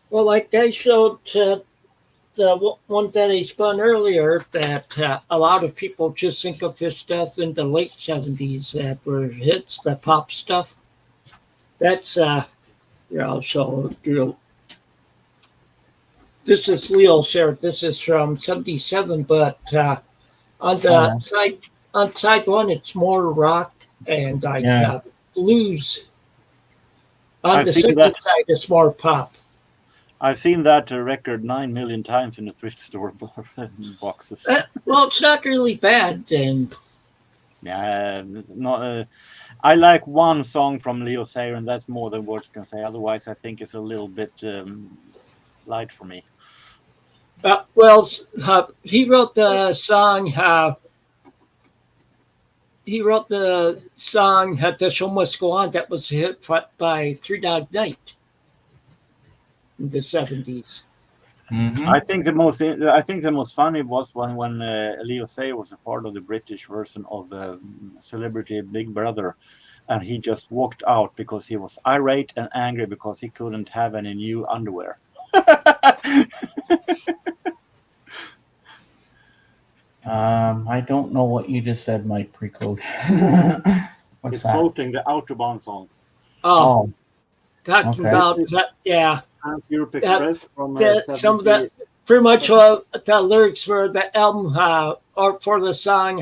Well, like I showed the one that I spun earlier, that a lot of people just think of this stuff in the late 70s that were hits, the pop stuff. That's, so, this is Leo, sir. This is from 77, but on the side on side one, it's more rock and like Yeah. blues. On I've the seen second that. side, it's more pop. I've seen that record 9 million times in the thrift store boxes. Well, it's not really bad, and Yeah, not. I like one song from Leo Sayer, and that's more than words can say. Otherwise, I think it's a little bit light for me. well, he wrote the song. He wrote the song "The Show Must Go On" that was a hit by Three Dog Night in the 70s. Mm-hmm. I think the most funny was when Leo Sayer was a part of the British version of the Celebrity Big Brother, and he just walked out because he was irate and angry because he couldn't have any new underwear. I don't know what you just said, Mike Precoach. What's He's that? quoting the Autobahn song. Oh, talking okay. about that, yeah. Europe Express from Some of that, pretty much the lyrics for the album or for the song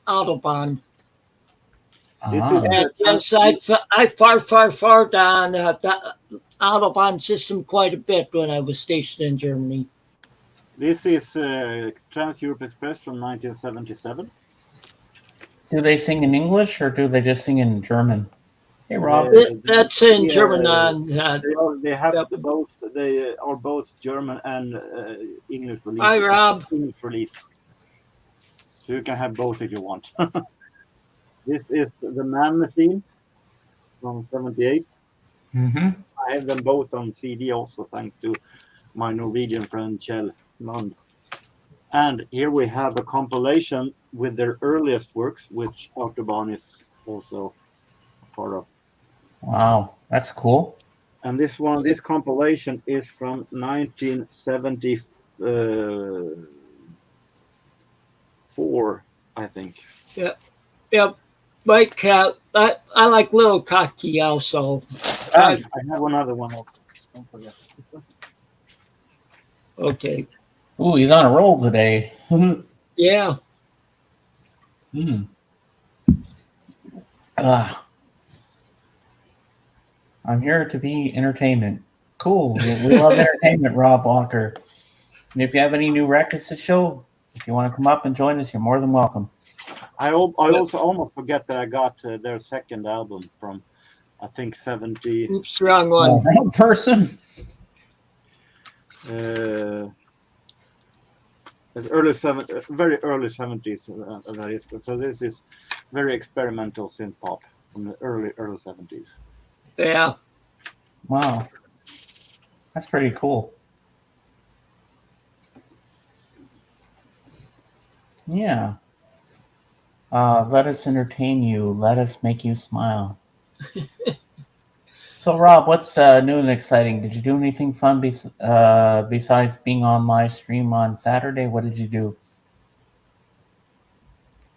Autobahn. And yes, I far down the Autobahn system quite a bit when I was stationed in Germany. This is Trans Europe Express from 1977. Do they sing in English or do they just sing in German? Hey, Rob. That's in German. They have both. They are both German and English release. Hi, Rob. English release. So you can have both if you want. This is the Man Machine from '78. Mm-hmm. I have them both on CD also, thanks to my Norwegian friend Kjell Mund. And here we have a compilation with their earliest works, which Autobahn is also a part of. Wow, that's cool. And this compilation is from 1974, I think. Yeah. Mike, I like Little Cocky also. I have another one. Don't forget. Okay. Ooh, he's on a roll today. Yeah. I'm here to be entertainment. Cool. We love entertainment, Rob Walker. And if you have any new records to show, if you want to come up and join us, you're more than welcome. I also almost forget that I got their second album from, I think, 70. Oops, wrong one. Wrong person. It's very early 70s. That is. So this is very experimental synth pop from the early 70s. Yeah. Wow. That's pretty cool. Yeah. Let us entertain you. Let us make you smile. So, Rob, what's new and exciting? Did you do anything fun besides being on live stream on Saturday? What did you do?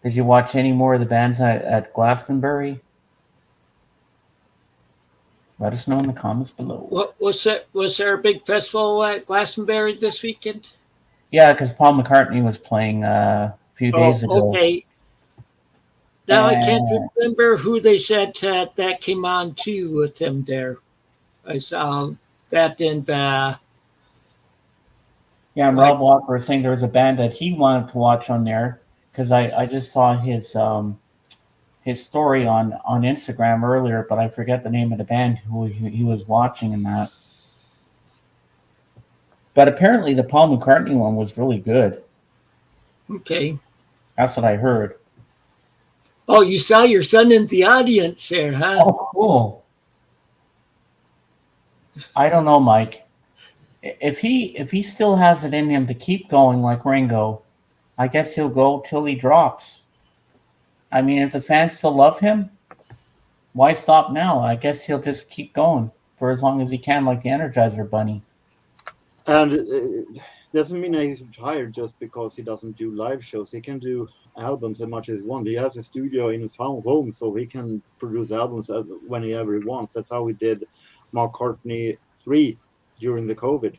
Did you watch any more of the bands at Glastonbury? Let us know in the comments below. Was there a big festival at Glastonbury this weekend? Yeah, because Paul McCartney was playing a few days ago. Okay. Now I can't remember who they said that came on too with him there. I saw that in the. Yeah, and Rob Walker was saying there was a band that he wanted to watch on there because I just saw his story on Instagram earlier, but I forget the name of the band who he was watching in that. But apparently the Paul McCartney one was really good. Okay. That's what I heard. Oh, you saw your son in the audience there, huh? Oh, cool. I don't know, Mike. If he still has it in him to keep going like Ringo, I guess he'll go till he drops. I mean, if the fans still love him, why stop now? I guess he'll just keep going for as long as he can, like the Energizer Bunny. And it doesn't mean that he's retired just because he doesn't do live shows. He can do albums as much as he wants. He has a studio in his home, so he can produce albums whenever he wants. That's how he did McCartney 3 during the COVID.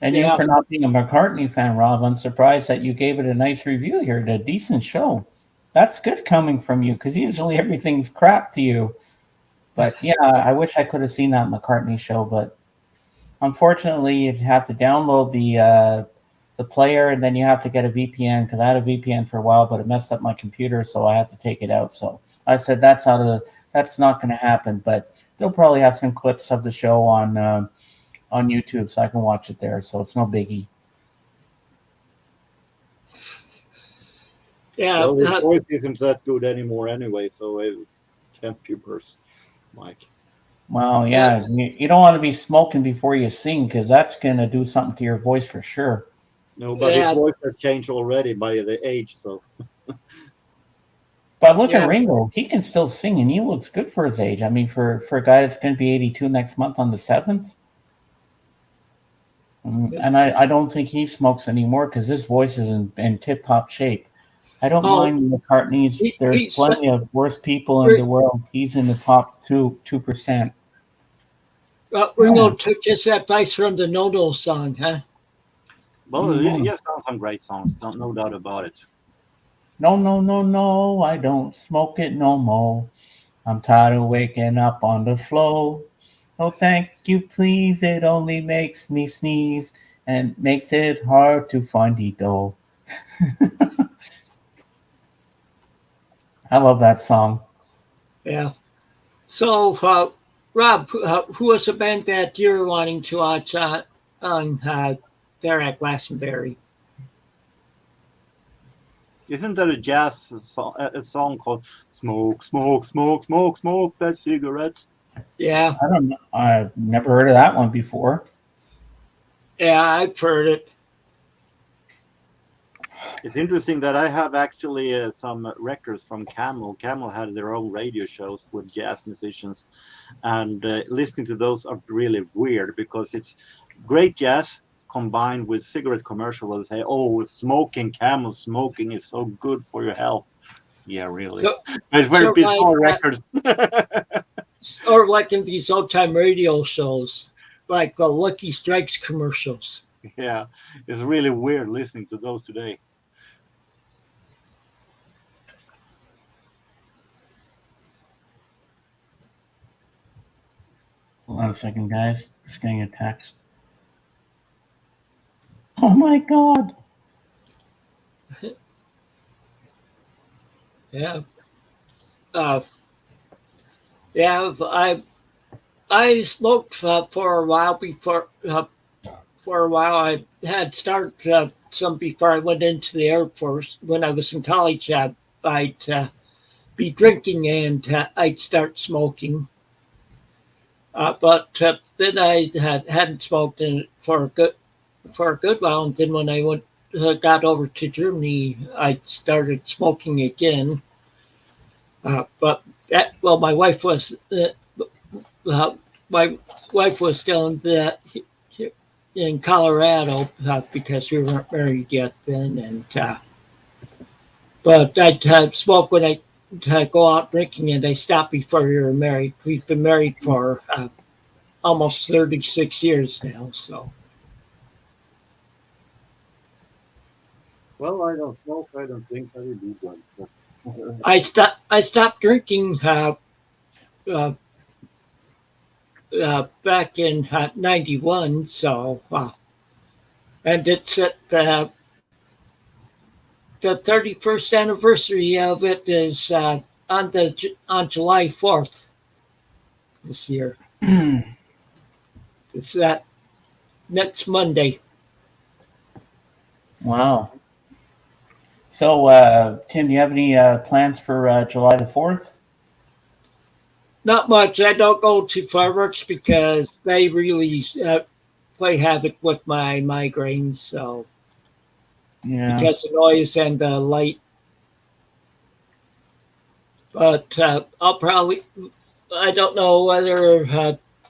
And you, Yeah. for not being a McCartney fan, Rob, I'm surprised that you gave it a nice review here. A decent show. That's good coming from you because usually everything's crap to you. But yeah, I wish I could have seen that McCartney show, but unfortunately, you'd have to download the player and then you have to get a VPN because I had a VPN for a while, but it messed up my computer, so I had to take it out. So I said that's not going to happen. But they'll probably have some clips of the show on YouTube, so I can watch it there. So it's no biggie. Yeah. Well, his voice isn't that good anymore anyway, so it can't be worse, Mike. Well, yeah, you don't want to be smoking before you sing because that's going to do something to your voice for sure. No, but his voice has changed already by the age, so. But look at Ringo. He can still sing, and he looks good for his age. I mean, for a guy that's going to be 82 next month on the 7th. And I don't think he smokes anymore because his voice is in tip-top shape. I don't mind McCartney's. There's plenty of worse people in the world. He's in the top 2%. Ringo took his advice from the No song, huh? Well, he has done some great songs, no doubt about it. No, I don't smoke it no more. I'm tired of waking up on the floor. Oh, thank you, please. It only makes me sneeze and makes it hard to find the door. I love that song. Yeah. So, Rob, who was the band that you're wanting to watch on there at Glastonbury? Isn't there a jazz song, a song called "Smoke, Smoke, Smoke, Smoke, Smoke That Cigarette"? Yeah. I don't know. I've never heard of that one before. Yeah, I've heard it. It's interesting that I have actually some records from Camel. Camel had their own radio shows with jazz musicians, and listening to those are really weird because it's great jazz combined with cigarette commercial where they say, "Oh, smoking, Camel smoking is so good for your health." Yeah, really. So, it's very bizarre records. Or like in these old-time radio shows, like the Lucky Strikes commercials. Yeah, it's really weird listening to those today. Hold on a second, guys. Just getting a text. Oh my God. Yeah. Yeah, I smoked for a while before. For a while, I had started some before I went into the Air Force. When I was in college, I'd be drinking and I'd start smoking. But then I hadn't smoked for a good while, and then when I got over to Germany, I started smoking again. But my wife was still in Colorado because we weren't married yet then, and but I'd smoke when I'd go out drinking, and I stopped before we were married. We've been married for almost 36 years now, so. Well, I don't smoke. I don't think I do drink. I stopped drinking back in '91. So, and it's at the 31st anniversary of it is on July 4th this year. It's that next Monday. Wow. So, Tim, do you have any plans for July the 4th? Not much. I don't go to fireworks because they really play havoc with my migraines. So, because the noise and the light. But I'll probably. I don't know whether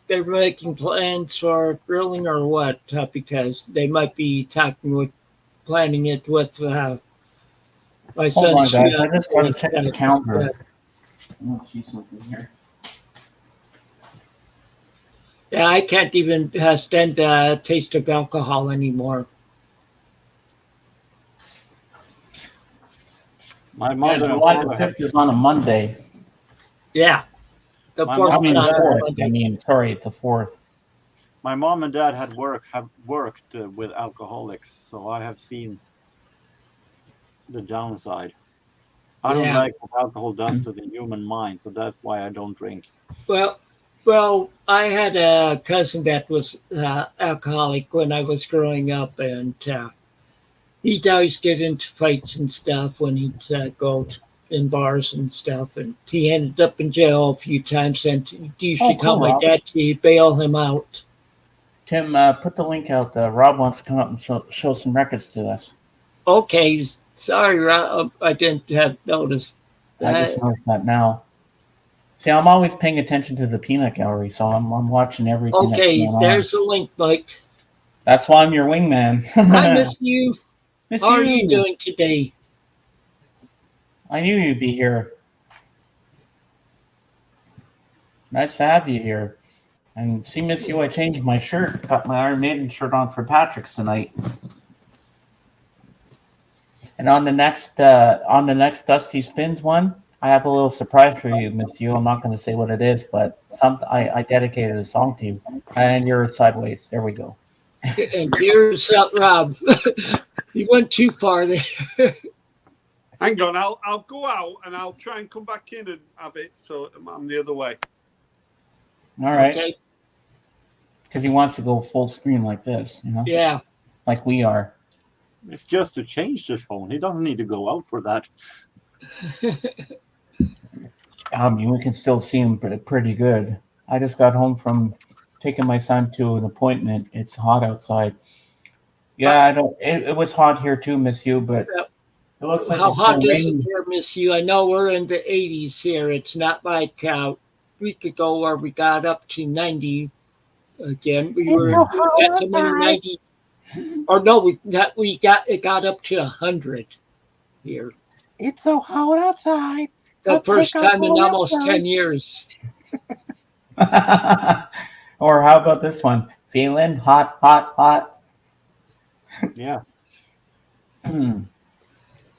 they're making plans for grilling or what, because they might be planning it with my son's. Hold on, guys. I just got to check the calendar. Let's see something here. Yeah, I can't even stand the taste of alcohol anymore. My Yeah, mother and July the father had 5th is on a Monday. Yeah, the my 4th mom is I and mean, on dad a 4th. had I Monday. mean, sorry, the 4th. my mom and dad have worked with alcoholics, so I have seen the downside. I don't Yeah. like what alcohol does to the human mind, so that's why I don't drink. Well, well, I had a cousin that was alcoholic when I was growing up, and he'd always get into fights and stuff when he'd go in bars and stuff. And he ended up in jail a few times, and he'd Oh, usually call cool, my Rob. dad to bail him out. Tim, put the link out. Rob wants to come up and show some records to us. Okay, sorry, Rob, I didn't have noticed I just that. noticed that now. See, I'm always paying attention to the peanut gallery, so I'm watching everything that's Okay, going on. there's the link, Mike. That's why I'm your wingman. I miss you. Miss How are you you. doing today? I knew you'd be here. Nice to have you here. And see, Miss You, I changed my shirt. Got my Iron Maiden shirt on for Patrick's tonight. And on the next Dusty Spins one, I have a little surprise for you, Miss You. I'm not going to say what it is, but I dedicated a song to you. And you're sideways. There we go. And here's Rob. You went too far there. Hang on, I'll go out and I'll try and come back in and have it. So I'm the other way. All right. Okay. Because he wants to go full screen like this, you know? Yeah. Like we are. It's just to change the phone. He doesn't need to go out for that. I mean, we can still see him pretty good. I just got home from taking my son to an appointment. It's hot outside. Yeah, I don't. It was hot here too, Miss You, but it looks like How it's going hot to is it rain. here, Miss You? I know we're in the 80s here. It's not like a week ago where we got up to 90 again. We It's so hot got so many outside. 90, or no, it got up to 100 here. It's so hot outside. The first time in almost 10 years. Or how about this one? Feeling hot, hot, hot. Yeah.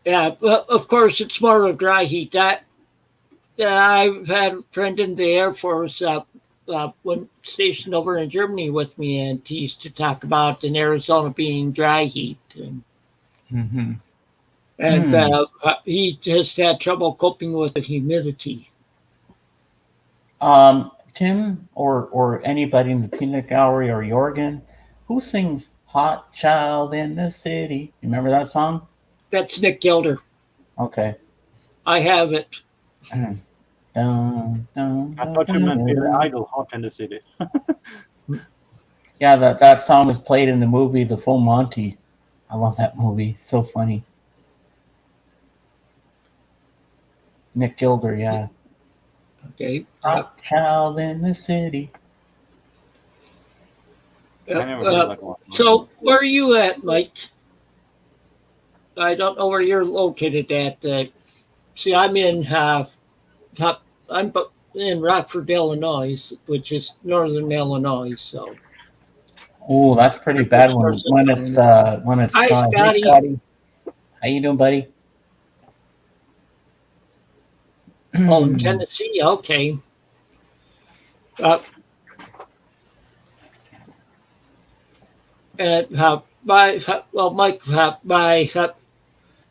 Yeah, well, of course, it's more of dry heat. I've had a friend in the Air Force when stationed over in Germany with me, and he used to talk about in Arizona being dry heat. And he just had trouble coping with the humidity. Tim or anybody in the peanut gallery or Jorgen, who sings "Hot Child in the City"? You remember that song? That's Nick Gilder. Okay. I have it. Dun, dun, I dun, thought you meant dun, Billy dun. Idol, Hot in the City. Yeah, that song was played in the movie The Full Monty. I love that movie. So funny. Nick Gilder, yeah. Okay. Hot Child in the City. I never heard that one. So where are you at, Mike? I don't know where you're located at. See, I'm in I'm in Rockford, Illinois, which is northern Illinois. So Oh, that's pretty bad when it's Hi, dry. Hey, Scotty. Scotty. How you doing, buddy? Oh, in Tennessee. Okay. Mike,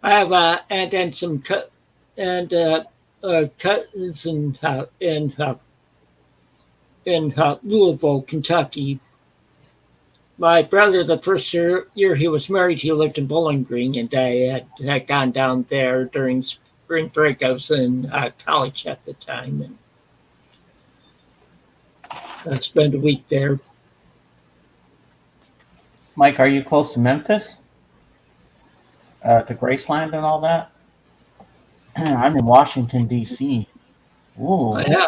I have an aunt and some cousins in Louisville, Kentucky. My brother, the first year he was married, he lived in Bowling Green, and I had gone down there during spring break. I was in college at the time, and I spent a week there. Mike, are you close to Memphis? To Graceland and all that? I'm in Washington, D.C. Ooh. Yeah.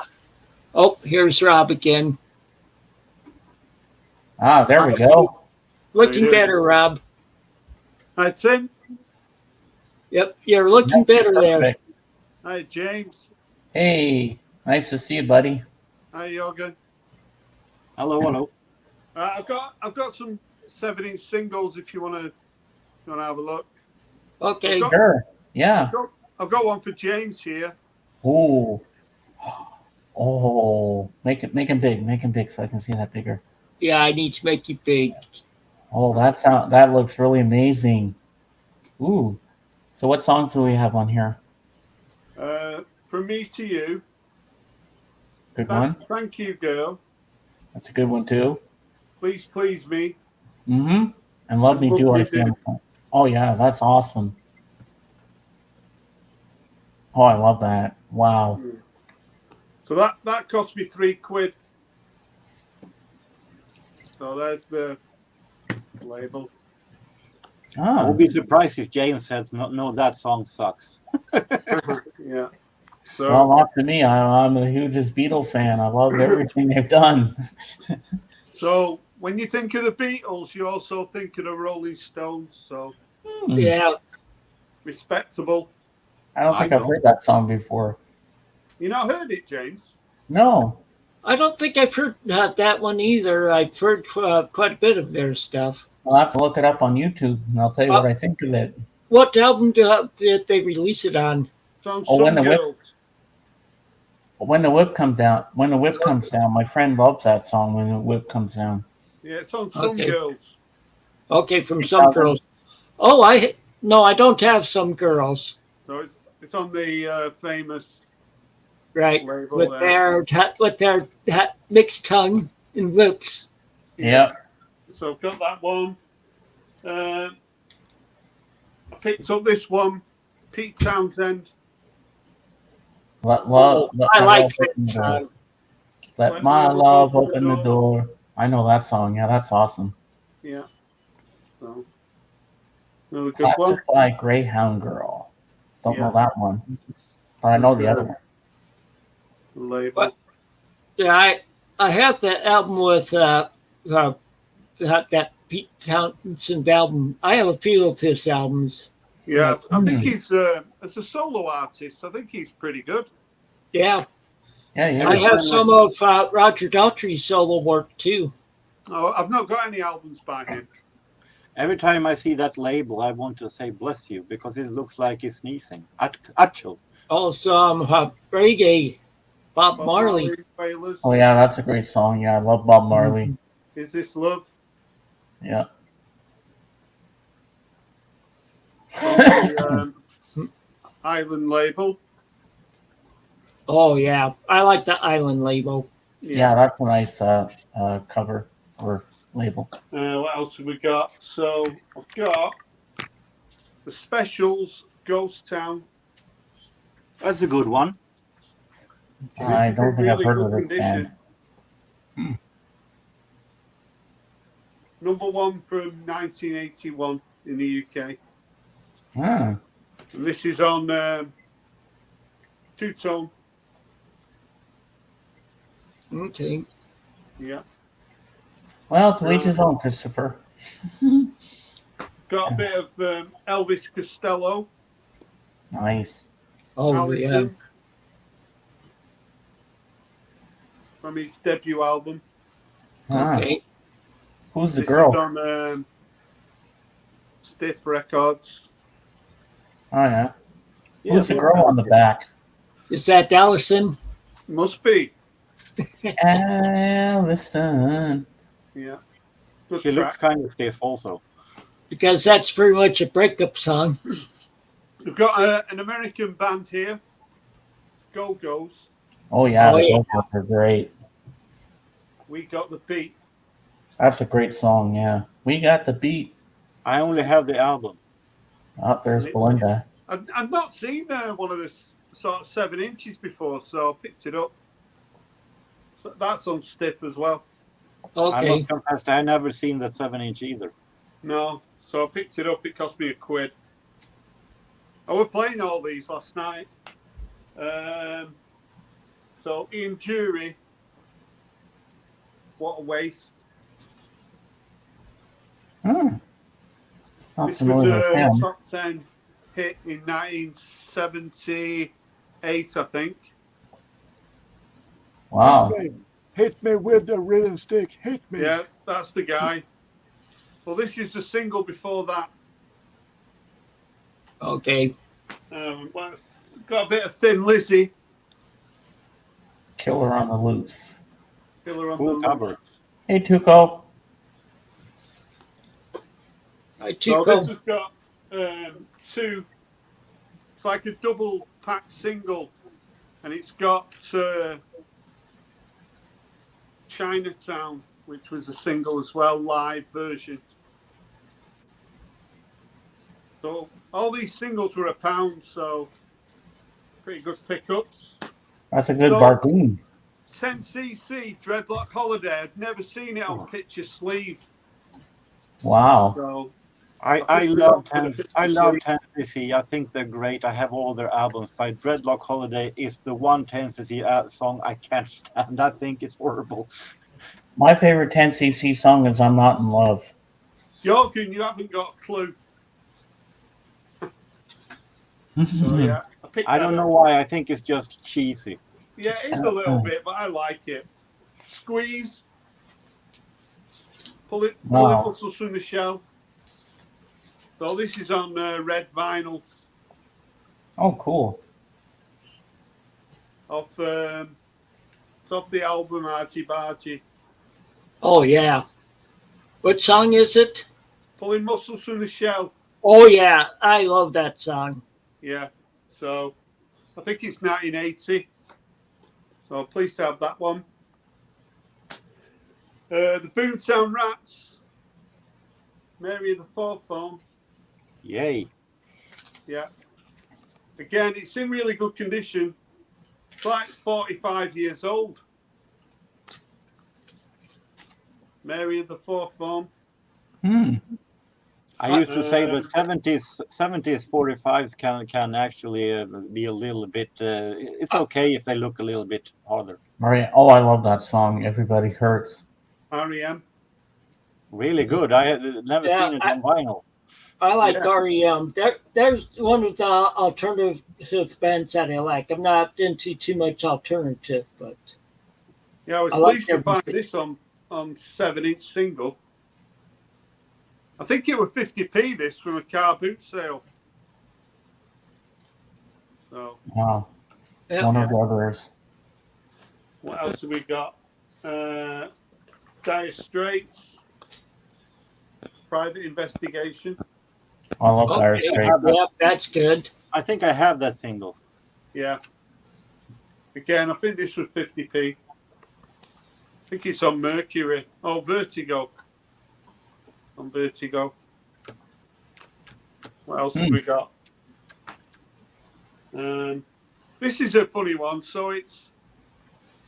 Oh, here's Rob again. Ah, there we go. Looking better, Rob. Hi, Tim. Yep, you're looking better there. Hi, James. Hey, nice to see you, buddy. Hi, Jorgen. Hello. I've got some 7-inch singles if you want to have a look. Okay. Sure. Yeah. I've got one for James here. Ooh. Oh, make him big so I can see that bigger. Yeah, I need to make it big. Oh, that looks really amazing. Ooh. So what songs do we have on here? From Me to You. Good one. Thank You, Girl. That's a good one too. Please Please Me. Mm-hmm. And Love Me Do I see on the phone. Oh yeah, that's awesome. Oh, I love that. Wow. So that cost me £3. So there's the label. I Ah. would be surprised if James said, no, that song sucks. Yeah. So Well, not to me. I'm the hugest Beatle fan. I love everything they've done. so when you think of the Beatles, you also think of the Rolling Stones. So Yeah. respectable. I don't think I've heard that song before. You not heard it, James? No. I don't think I've heard that one either. I've heard quite a bit of their stuff. I'll have to look it up on YouTube, and I'll tell you what I think of it. What album did they release it on? When the whip comes down. When the whip comes down. My friend loves that song. When the whip comes down. Yeah, it's on Some Girls. Okay, from Some Girls. Oh, I don't have Some Girls. So it's on the famous right label with their mixed tongue and lips. Yeah. So I've got that one. I picked up this one, Pete Townsend. I like that song. Let my love open the door. I know that song. Yeah, that's awesome. Yeah. So, another good one. Classified Greyhound Girl. Don't know that one, but I know the other one. Label. But, yeah, I have that album with that Pete Townsend album. I have a few of his albums. Yeah, I think he's as a solo artist. I think he's pretty good. Yeah. Yeah, I have some of Roger Daltrey's solo work too. Oh, I've not got any albums by him. Every time I see that label, I want to say bless you because it looks like he's sneezing. Achoo. Oh, some reggae, Bob Marley. Oh yeah, that's a great song. Yeah, I love Bob Marley. Is This Love? Yeah. The, Island label. Oh yeah, I like the Island label. Yeah, that's a nice cover or label. What else have we got? So I've got the Specials, Ghost Town. That's a good one. I don't think I've heard of this band. Number one from 1981 in the UK. Ah. And this is on two-tone. Okay. Yeah. Well, to each his own, Christopher. Got a bit of Elvis Costello. Nice. Oh, Allison, from his debut album. Okay. Who's the This girl? is on Stiff Records. Oh, yeah. Who's the girl on the back? Is that Allison? Must be. Allison. Yeah. She looks kind of stiff also. Because that's pretty much a breakup song. We've got an American band here, Go-Go's. Oh, yeah, the Go-Go's are great. We Got the Beat. That's a great song, yeah. We Got the Beat. I only have the album. Oh, there's Belinda. I've not seen one of this sort of 7 inches before, so I picked it up. So that's on Stiff as well. I must confess, I never seen that 7-inch either. No, so I picked it up. It cost me £1. I was playing all these last night. So Ian Jury, What a Waste. This was a top 10 hit in 1978, I think. Wow. Hit me with the rhythm stick. Hit me. Yeah, that's the guy. Well, this is the single before that. Okay. Well, got a bit of Thin Lizzy. Killer on the Loose. Killer on Cool the cover. Loose. Hey, Tuco. Hi, So Chico. this has got two. It's like a double pack single, and it's got Chinatown, which was a single as well, live version. So all these singles were £1, so pretty good pickups. That's a good So- bargain. 10cc Dreadlock Holiday. I'd never seen it on picture sleeve. Wow. So I love 10cc. I think they're great. I have all their albums. By Dreadlock Holiday is the one 10cc song I can't stand. I think it's horrible. My favorite 10cc song is I'm Not in Love. Jorgen, you haven't got a clue. So yeah, I don't know why. I think it's just cheesy. Yeah, it's a little bit, but I like it. Squeeze. Pull it muscles from the shell. So this is on red vinyl Oh, cool. off the album Archie Bargy. Oh, yeah. What song is it? Pulling muscles from the shell. Oh, yeah. I love that song. Yeah. So I think it's 1980. So pleased to have that one. The Boomtown Rats. Mary of the Fourth Form. Yay. Yeah. Again, it's in really good condition. It's like 45 years old. Mary of the Fourth Form. I used to say that 70s 45s can actually be a little bit. It's okay if they look a little bit harder. Maria. Oh, I love that song. Everybody Hurts. REM. Really good. I had never seen it on vinyl. I like Yeah. REM. There's one of the alternative bands that I like. I'm not into too much alternative, but Yeah, I was I like pleased to find everything. this on 7-inch single. I think it was 50p this from a car boot sale. So Wow. yeah. Warner Brothers. what else have we got? Dire Straits. Private Investigation. I love Dire Okay. Straits. Yeah, that's good. I think I have that single. Yeah. Again, I think this was 50p. I think it's on Mercury. Oh, Vertigo. On Vertigo. What else have we got? This is a funny one. So it's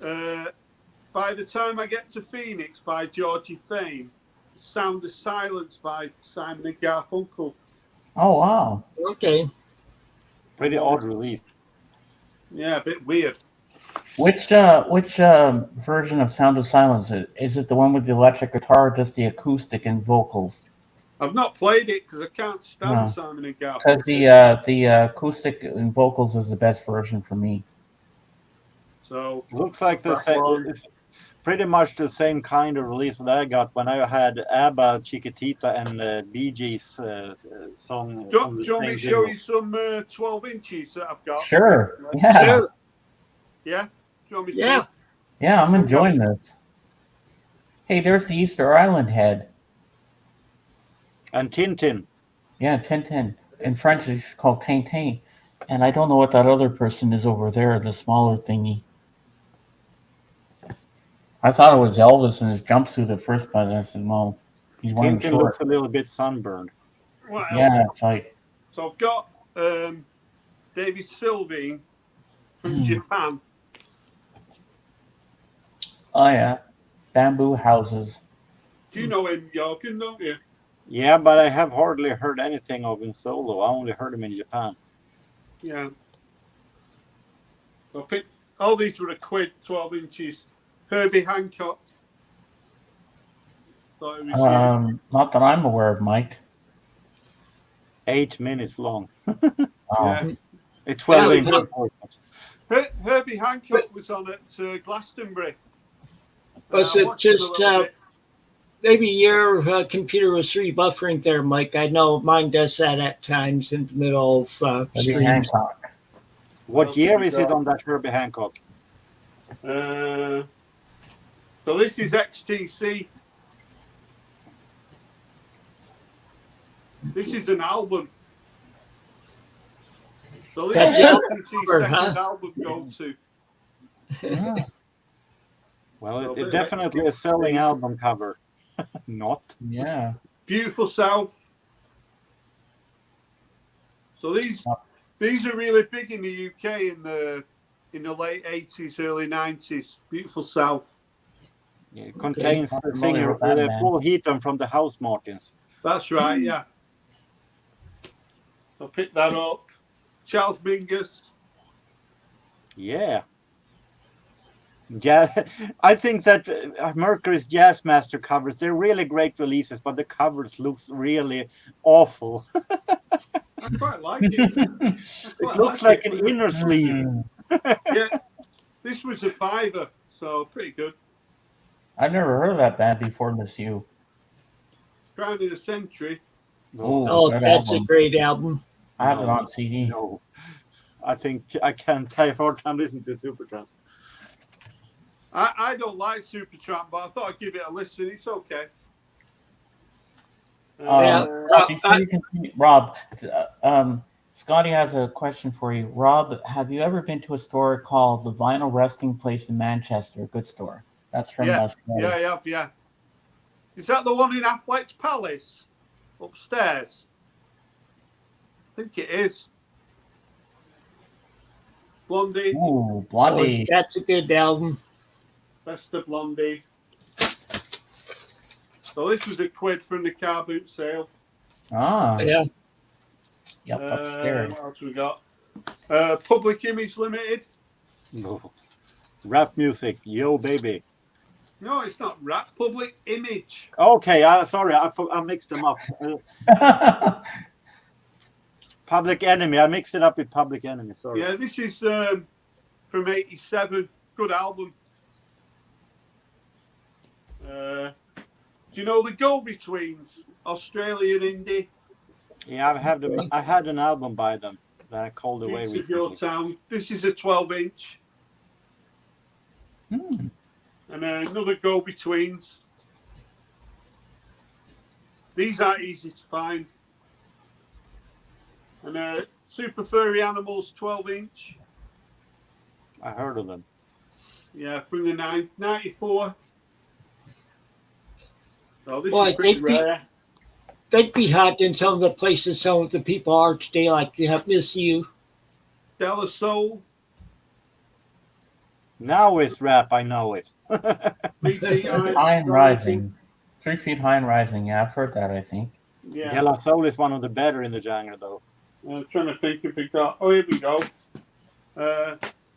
By the Time I Get to Phoenix by Georgie Fame. Sound of Silence by Simon and Garfunkel. Oh, wow. Okay. Pretty odd release. Yeah, a bit weird. Which version of Sound of Silence is it? The one with the electric guitar, or just the acoustic and vocals? I've not played it because I can't stand No. Simon and Garfunkel. Because the acoustic and vocals is the best version for me. So Looks like the same. It's pretty much the same kind of release that I got when I had ABBA, Chiquitita, and Bee Gees song. do on the you want me same to show vinyl. you some 12 inches that I've got? Sure. Yeah. Sure. Yeah? Do you want me to? Yeah. Yeah, I'm enjoying this. Hey, there's the Easter Island head. And Tintin. Yeah, Tintin. In French, it's called Tintin. And I don't know what that other person is over there, the smaller thingy. I thought it was Elvis in his jumpsuit at first, but I said, well, he's wearing Tintin shorts. looks a little bit sunburned. What else? Yeah, it's like, So I've got David Sylvian from Japan. oh yeah, bamboo houses. Do you know him, Jorgen, don't you? Yeah, but I have hardly heard anything of him solo. I only heard him in Japan. Yeah. I picked, all these were £1, 12 inches. Herbie Hancock. Thought it was Not that I'm aware of, Mike. 8 minutes long. Oh. Yeah. It's 12 Yeah, inches. Herbie Hancock was on at Glastonbury. Was I it watched him a just little bit. maybe your computer was rebuffering there, Mike? I know mine does that at times in the middle of Herbie streams. Hancock. What year is it on that Herbie Hancock? So this is XTC. This is an album. So this That's is the XTC's cover, second huh? album go to. Yeah. Well, So it definitely a selling album cover. Not. Yeah. Beautiful South. So these are really big in the UK in the late 80s, early 90s. Beautiful South. Yeah, it contains Not the familiar singer with that band. Paul Heaton from the House Martins. That's right, yeah. I'll pick that up. Charles Mingus. Yeah. Yeah, I think that Mercury's Jazzmaster covers, they're really great releases, but the covers looks really awful. I quite like it. It looks like an inner sleeve. Yeah, this was a $5, so pretty good. I've never heard of that band before, Miss You. Crown of the Century. Oh, good that's album. a great album. I have it on CD. No, I think I can't have a hard time listening to Supertramp. I don't like Supertramp, but I thought I'd give it a listen. It's okay. Before you continue, Rob, Scotty has a question for you. Rob, have you ever been to a store called the Vinyl Resting Place in Manchester? Good store. That's from Scotty. Yeah. Is that the one in Athlete's Palace upstairs? I think it is. Blondie. Ooh, Blondie. Oh, that's a good album. Best of Blondie. So this was £1 from the car boot sale. Ah, Yeah. yep, upstairs. What else we got? Public Image Limited. No. Rap music, yo baby. No, it's not rap. Public Image. Okay, sorry, I mixed them up. Public Enemy, I mixed it up with Public Enemy. Sorry. Yeah, this is from '87. Good album. Do you know the Go-Betweens? Australian indie. Yeah, I had an album by them that I called away Beats of Your recently. Town. This is a 12-inch. Hmm. And another Go-Betweens. These aren't easy to find. And Super Furry Animals 12-inch. I heard of them. Yeah, from the 94. So this Well, is pretty rare. They'd be hot in some of the places some of the people are today, like Miss You. Della Soul. Now it's rap, I know it. 3 Feet High and Rising. 3 Feet High and Rising. Yeah, I've heard that, I think. Yeah. De La Soul is one of the better in the genre, though. I'm trying to think if we got. Oh, here we go.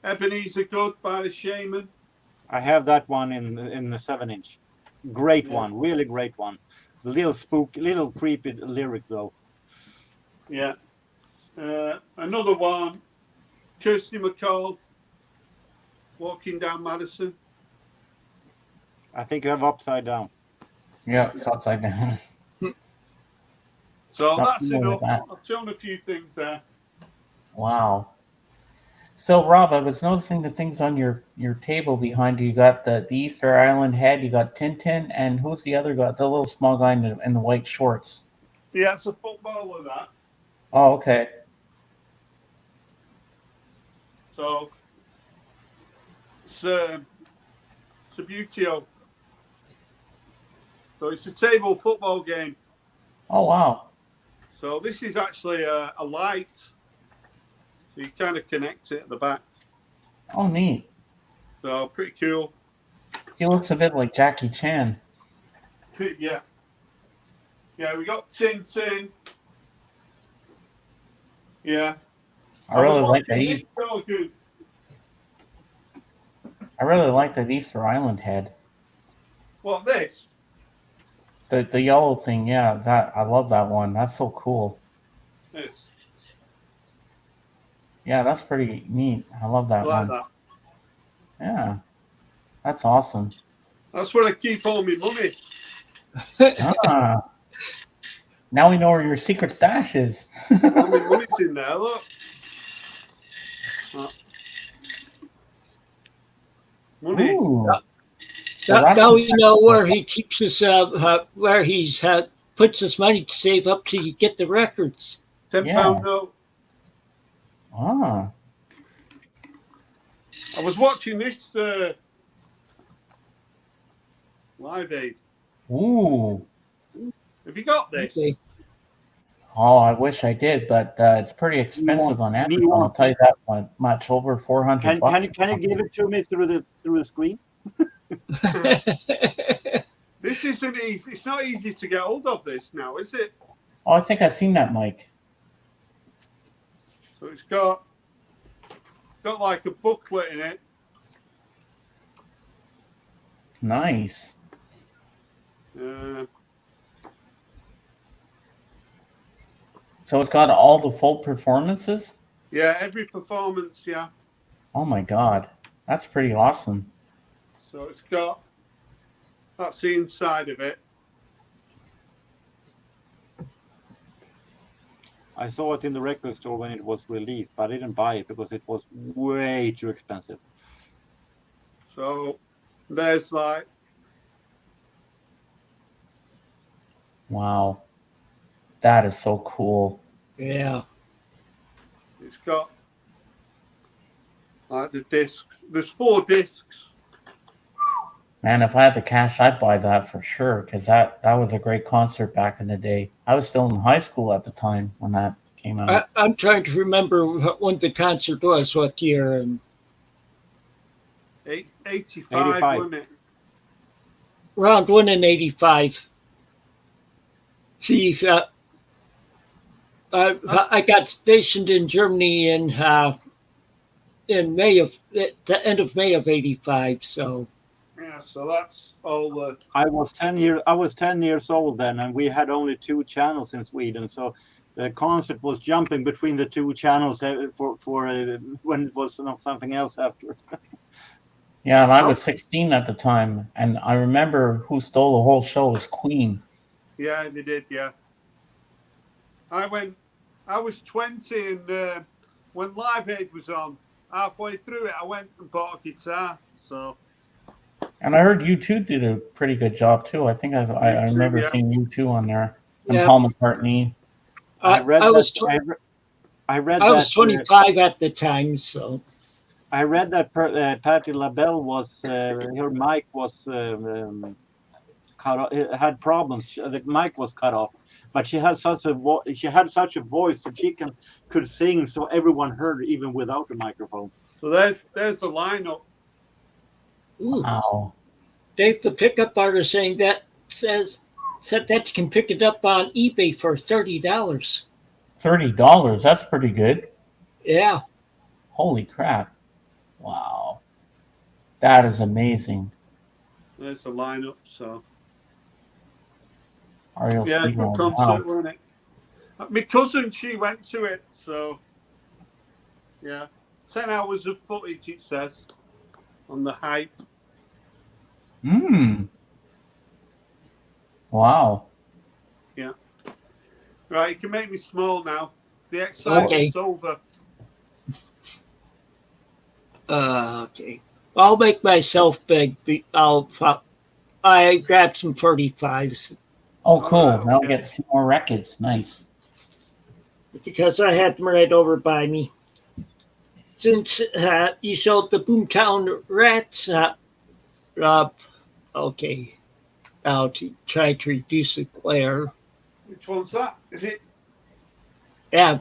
Ebenezer Good by the Shaman. I have that one in the 7-inch. Great one, really great one. Little creepy lyric though. Yeah. Another one. Kirsty McCall. Walking Down Madison. I think you have Upside Down. Yeah, it's upside down. So Not that's familiar enough. with that. I've shown a few things there. Wow. So, Rob, I was noticing the things on your table behind you. You got the Easter Island head, you got Tintin, and who's the other guy? The little small guy in the white shorts. Yeah, it's a footballer, that. Oh, okay. So it's a Beautio. So it's a table football game. Oh, wow. So this is actually a light. So you kind of connect it at the back. Oh, neat. So pretty cool. He looks a bit like Jackie Chan. Yeah. Yeah, we got Tintin. Yeah. I really like that. I really like that Easter Island head. What, this? The yellow thing, yeah. That I love that one. That's so cool. This. Yeah, that's pretty neat. I love that I like one. that. Yeah, that's awesome. That's where I keep all my money. Ah. Now we know where your secret stash is. All my money's in there, look. Money. Ooh. Now we know where he keeps his where he's puts his money to save up till you get the records. £10 note. Ah. I was watching this Live Aid. Ooh. Have you got this? Okay. Oh, I wish I did, but it's pretty expensive on Amazon. I'll tell you that much. Over $400. Can you give it to me through the screen? This isn't easy. It's not easy to get hold of this now, is it? Oh, I think I've seen that, Mike. So it's got like a booklet in it. Nice. So it's got all the full performances? Yeah, every performance, yeah. Oh my God. That's pretty awesome. So it's got, that's the inside of it. I saw it in the record store when it was released, but I didn't buy it because it was way too expensive. So there's like, Wow. That is so cool. Yeah. it's got like the discs. There's 4 discs. Man, if I had the cash, I'd buy that for sure, because that was a great concert back in the day. I was still in high school at the time when that came out. I'm trying to remember when the concert was, what year. And 85, wasn't it? round 1 in 85. See, I got stationed in Germany in May of the end of May of 85. So Yeah, so that's all the. I was 10 years old then, and we had only 2 channels in Sweden. So the concert was jumping between the 2 channels for when it was something else after. Yeah, and I was 16 at the time, and I remember who stole the whole show was Queen. Yeah, they did. Yeah, I was 20, and when Live Aid was on, halfway through it, I went and bought a guitar. So. And I heard U2 did a pretty good job too. I think I remember seeing U2 on there, and Paul McCartney. I was 25 at the time, so. I read that Patti LaBelle was her mic was cut off. It had problems. The mic was cut off, but she had such a voice that she could sing, so everyone heard her even without the microphone. So there's the lineup. Ooh. Wow. Dave, the pickup artist saying that said that you can pick it up on eBay for $30. $30. That's pretty good. Yeah. Holy crap. Wow. That is amazing. There's the lineup. So. REO Yeah, Speedwagon. good concert, wasn't it? My cousin, she went to it, so yeah. 10 hours of footage, it says, on the hype. Wow. Yeah. Right, you can make me small now. The excitement's over. Okay. I'll make myself big. I grabbed some 35s. Oh, cool. Now we get some more records. Nice. Because I had them right over by me. Since you showed the Boomtown Rats, okay. I'll try to reduce the glare. Which one's that? Is it? Yeah.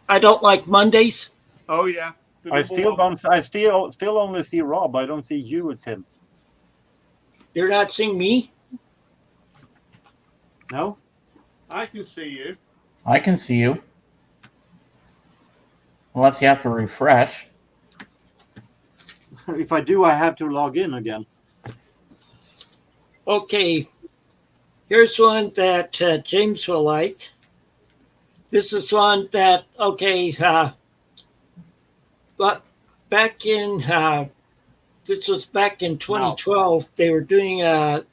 I don't like Mondays. Oh, yeah. I still only see Rob. I don't see you with Tim. You're not seeing me? No? I can see you. I can see you. Unless you have to refresh. If I do, I have to log in again. Okay. Here's one that James will like. This is one that, okay, but back in this was back in 2012. They were doing a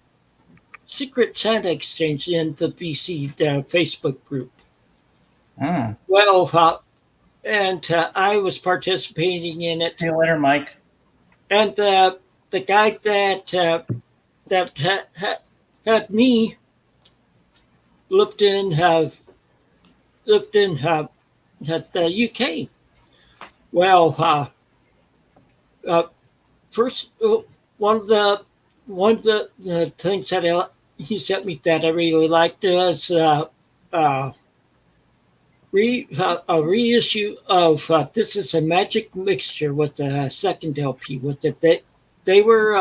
Secret Santa exchange in the VC, the Facebook group. Mm. Well, and I was participating in it. See you later, Mike. And the guy that had me lived in at the UK. Well, first one of the things that he sent me that I really liked was a reissue of "This Is a Magic Mixture" with the second LP. With it, they were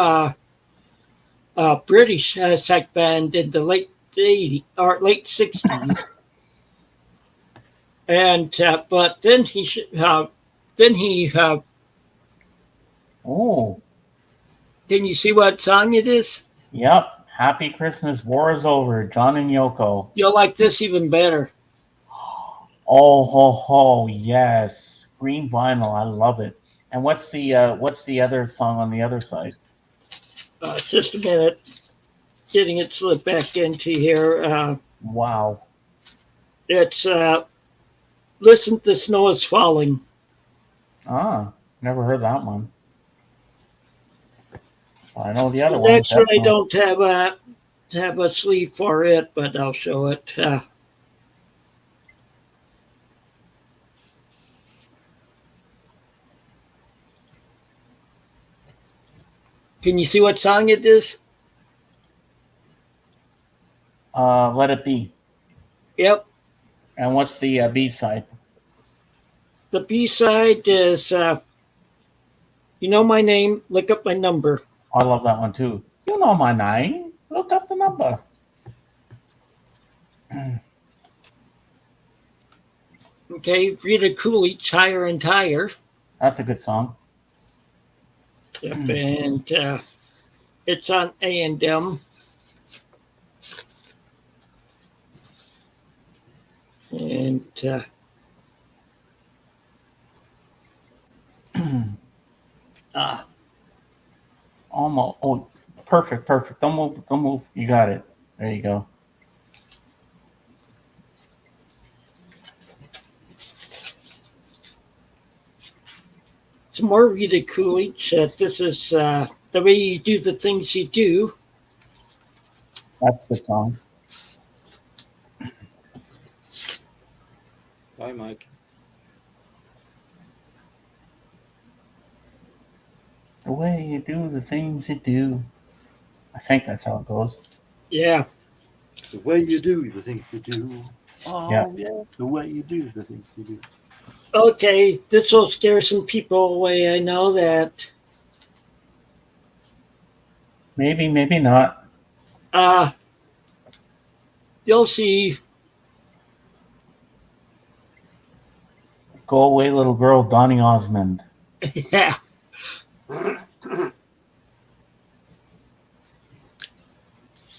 a British psych band in the late '80s or late '60s. And but then he Oh, can you see what song it is? yep. Happy Christmas. War is over. John and Yoko. You'll like this even better. Oh, ho, ho. Yes. Green vinyl. I love it. And what's the other song on the other side? Just a minute, getting it slipped back into here. Wow. It's "Listen, the Snow is Falling." Ah, never heard that one. I know the other one. Next one, I don't have a sleeve for it, but I'll show it. Can you see what song it is? Let It Be. Yep. And what's the B side? The B side is "You Know My Name, Look Up My Number." I love that one too. You know my name. Look up the number. Okay, Rita Coolidge, "Higher and Higher." That's a good song. Yep, and it's on A&M. And Almost. Oh, perfect. Don't move. You got it. There you go. some more Rita Coolidge. This is "The Way You Do the Things You Do." That's the song. Bye, Mike. The way you do the things you do. I think that's how it goes. Yeah. The way you do the things you do. Oh, Yeah. yeah. The way you do the things you do. Okay, this will scare some people away. I know that. Maybe not. You'll see. Go away, little girl, Donny Osmond. Yeah.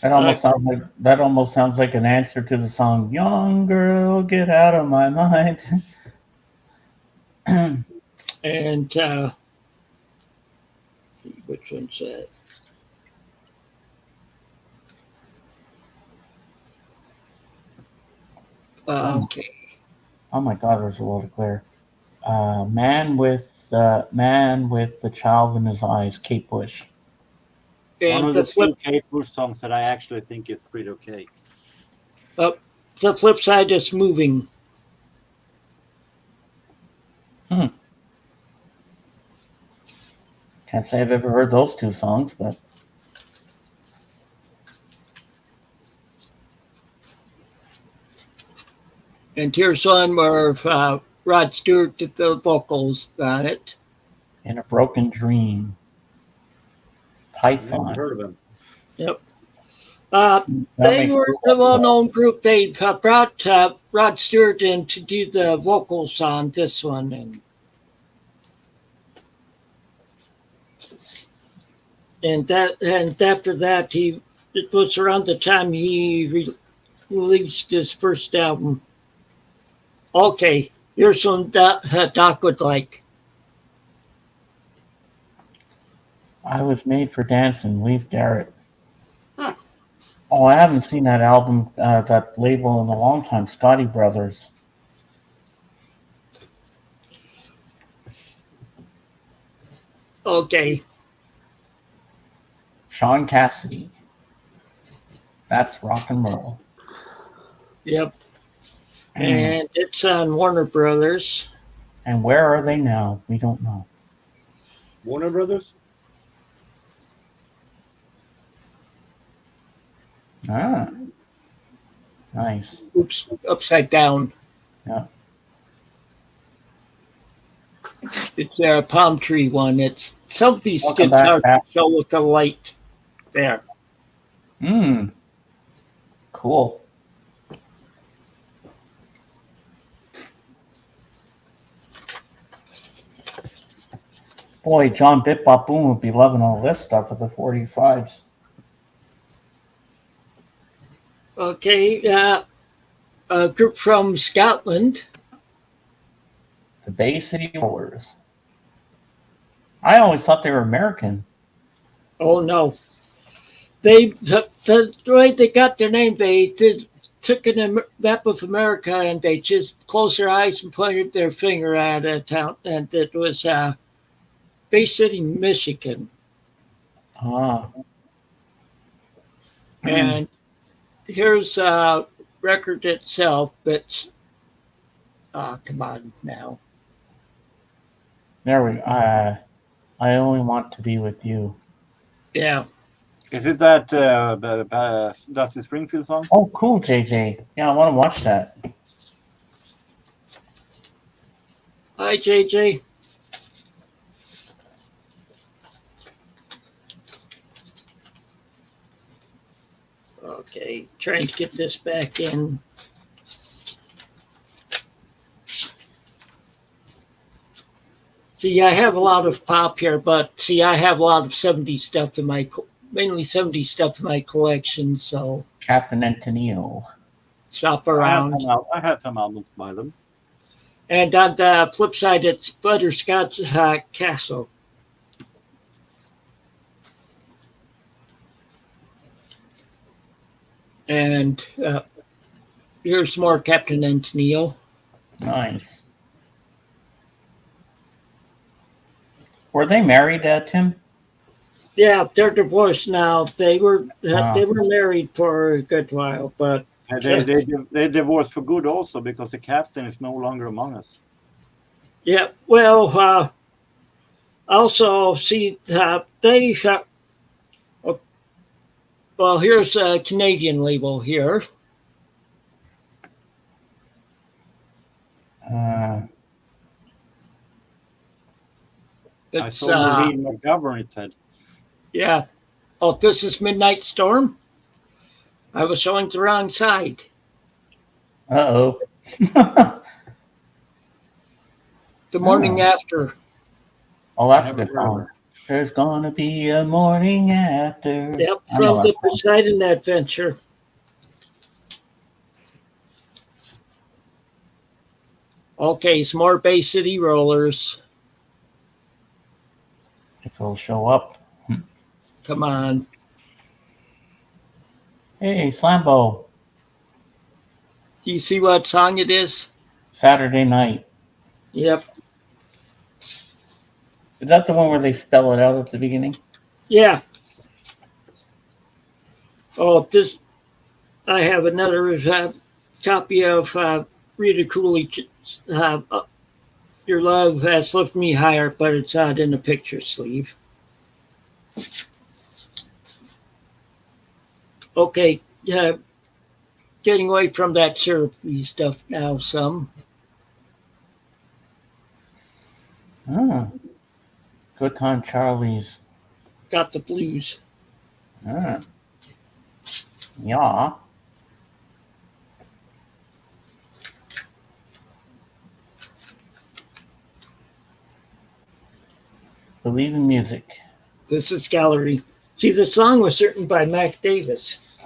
That almost sounds like an answer to the song "Young Girl, Get Out of My Mind." And let's see which one's that. Okay. Oh my God, there's a lot of glare. Man with the child in his eyes, Kate Bush. One And of the the few Kate Bush songs that I actually think is pretty okay. flip side is "Moving." Can't say I've ever heard those two songs, but And here's one where Rod Stewart did the vocals on it. In a Broken Dream. I've never Python. heard of him. Yep. That They makes were sense. a well-known group. They brought Rod Stewart in to do the vocals on this one, and after that, it was around the time he released his first album. Okay, here's one Doc would like. I Was Made for Dancing, Leif Garrett. Huh. Oh, I haven't seen that album, that label in a long time. Scotty Brothers. Okay. Sean Cassidy. That's rock and roll. Yep. And it's on Warner Brothers. And where are they now? We don't know. Warner Brothers. Ah, nice. Oops, upside down. Yeah. It's a palm tree one. It's some of these Welcome skits are back. show with the light there. Cool. Boy, John Bip Bop Boom would be loving all this stuff with the 45s. Okay, a group from Scotland. The Bay City Rollers. I always thought they were American. Oh no, the way they got their name, they took a map of America and they just closed their eyes and pointed their finger at a town, and it was Bay City, Michigan. Ah. And here's a record itself, but come on now. There we go. I Only Want to Be With You. Yeah. Is it that Dusty Springfield song? Oh, cool, JJ. Yeah, I want to watch that. Hi, JJ. Okay, trying to get this back in. See, I have a lot of pop here, but see, I have a lot of 70s stuff in my, mainly 70s stuff in my collection, so Captain Antonio. shop around. I had some albums by them. And on the flip side, it's Butterscotch Castle. And here's more Captain Antonio. Nice. Were they married, Tim? Yeah, they're divorced now. They were married for a good while, but They divorced for good also because the captain is no longer among us. yeah. Well, also see they. Well, here's a Canadian label here. I It's saw Maureen McGovern, it said. yeah. Oh, this is Midnight Storm. I was showing the wrong side. Uh-oh. The morning after. Oh, that's a good song. There's gonna be a morning after. Yep, from the Poseidon Adventure. Okay, some more Bay City Rollers. If it'll show up. Come on. Hey, Slambo. Do you see what song it is? Saturday Night. Yep. Is that the one where they spell it out at the beginning? Yeah. Oh, this. I have another copy of Rita Coolidge. Your Love Has Lifted Me Higher, but it's not in the picture sleeve. Okay, getting away from that syrupy stuff now some. Oh. Good Time Charlie's. Got the blues. Ah. Yeah. Believe in Music. This is Gallery. See, the song was written by Mac Davis.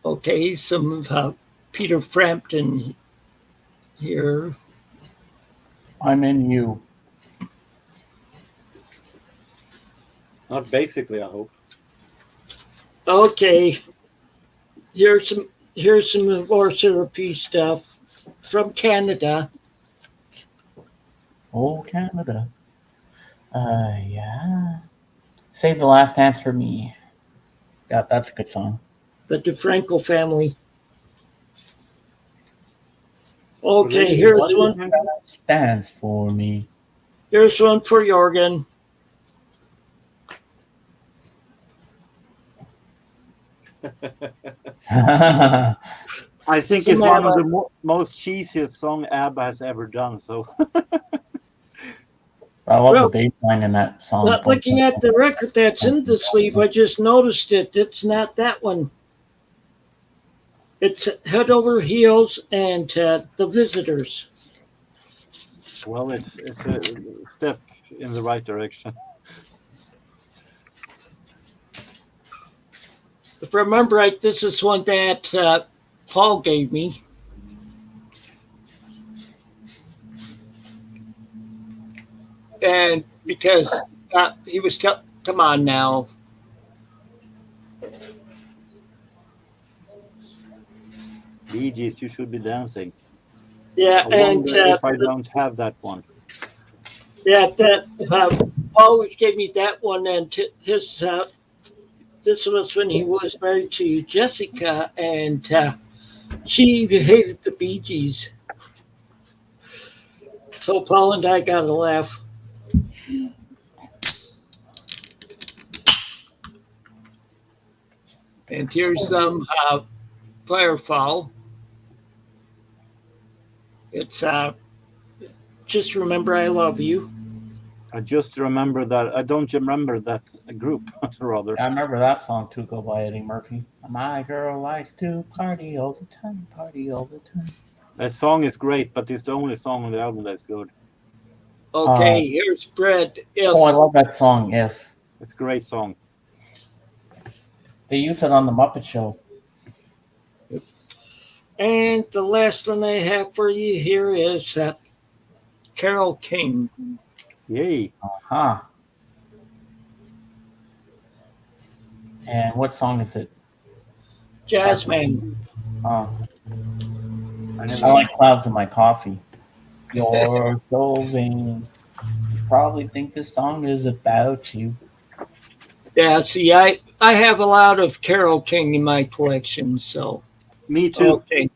Okay, some Peter Frampton here. I'm in you. Not basically, I hope. Okay, here's some more syrupy stuff from Canada. Oh, Canada. Yeah. Save the last dance for me. Yeah, that's a good song. The DeFranco family. Okay, What here's did one. you mention? Dance for me. Here's one for Jorgen. I I think Some it's one of ABBA. the most cheesiest song ABBA has ever done. So love Well, the bass line in that song. looking at the record that's in the sleeve, I just noticed it. It's not that one. It's Head Over Heels and The Visitors. well, it's a step in the right direction. If I remember right, this is one that Paul gave me. And because he was, come on now. Bee Gees, you should be dancing. Yeah, I and wonder if I don't have that one. yeah, that Paul always gave me that one, and his this was when he was married to Jessica, and she hated the Bee Gees. So Paul and I got a laugh. And here's some Firefowl. It's Just Remember I Love You. I just remember that. I don't remember that group, rather. remember that song too, go by Eddie Murphy. My girl likes to party all the time, party all the time. That song is great, but it's the only song on the album that's good. Okay, here's Bread. If. Oh, I love that song, If. It's a great song. They use it on The Muppet Show. And the last one I have for you here is Carole King. Yay. Uh-huh. And what song is it? Jazzman. Oh. I like Clouds in My Coffee. You're so vain. You probably think this song is about you. Yeah, see, I have a lot of Carole King in my collection, so. Me too. Okay.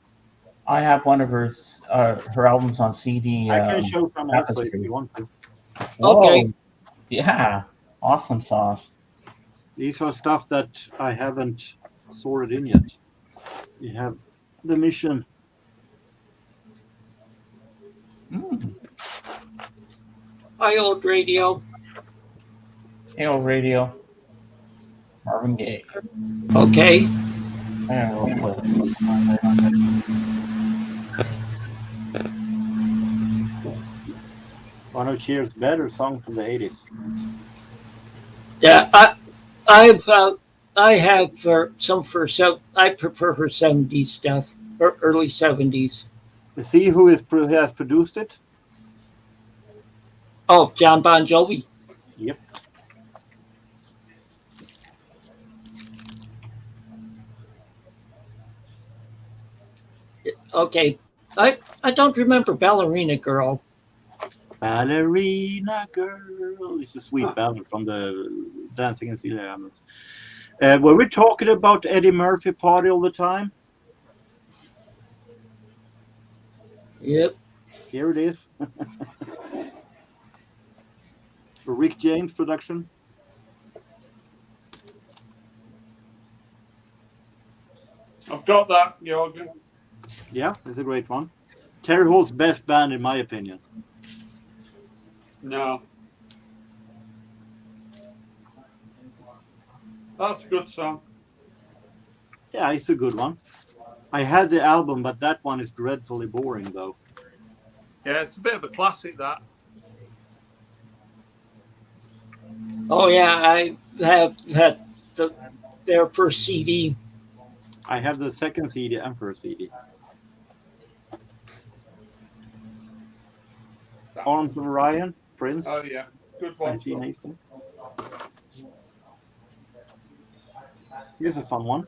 I have one of her albums on CD. I can show some also if Tapestry. you want to. Whoa. Okay. Yeah. Awesome sauce. These are stuff that I haven't sorted in yet. You have The Mission. I old radio. AO Radio. Marvin Gaye. Okay. One of Cher's better songs from the 80s. Yeah, I have I prefer her 70s stuff or early 70s. See who has produced it? Oh, John Bon Jovi. Yep. Okay. I don't remember Ballerina Girl. Ballerina Girl. It's a sweet ballad from the Dancing in Sea Elements. Were we talking about Eddie Murphy Party all the time? Yep. Here it is. Rick James production. I've got that, Jorgen. Yeah, it's a great one. Terry Hall's best band, in my opinion. No. That's a good song. Yeah, it's a good one. I had the album, but that one is dreadfully boring, though. Yeah, it's a bit of a classic, that. Oh yeah, I have had their first CD. I have the second CD and first CD. Arms of Orion, Prince, Oh yeah, good one. and Gene Hastings. Here's a fun one.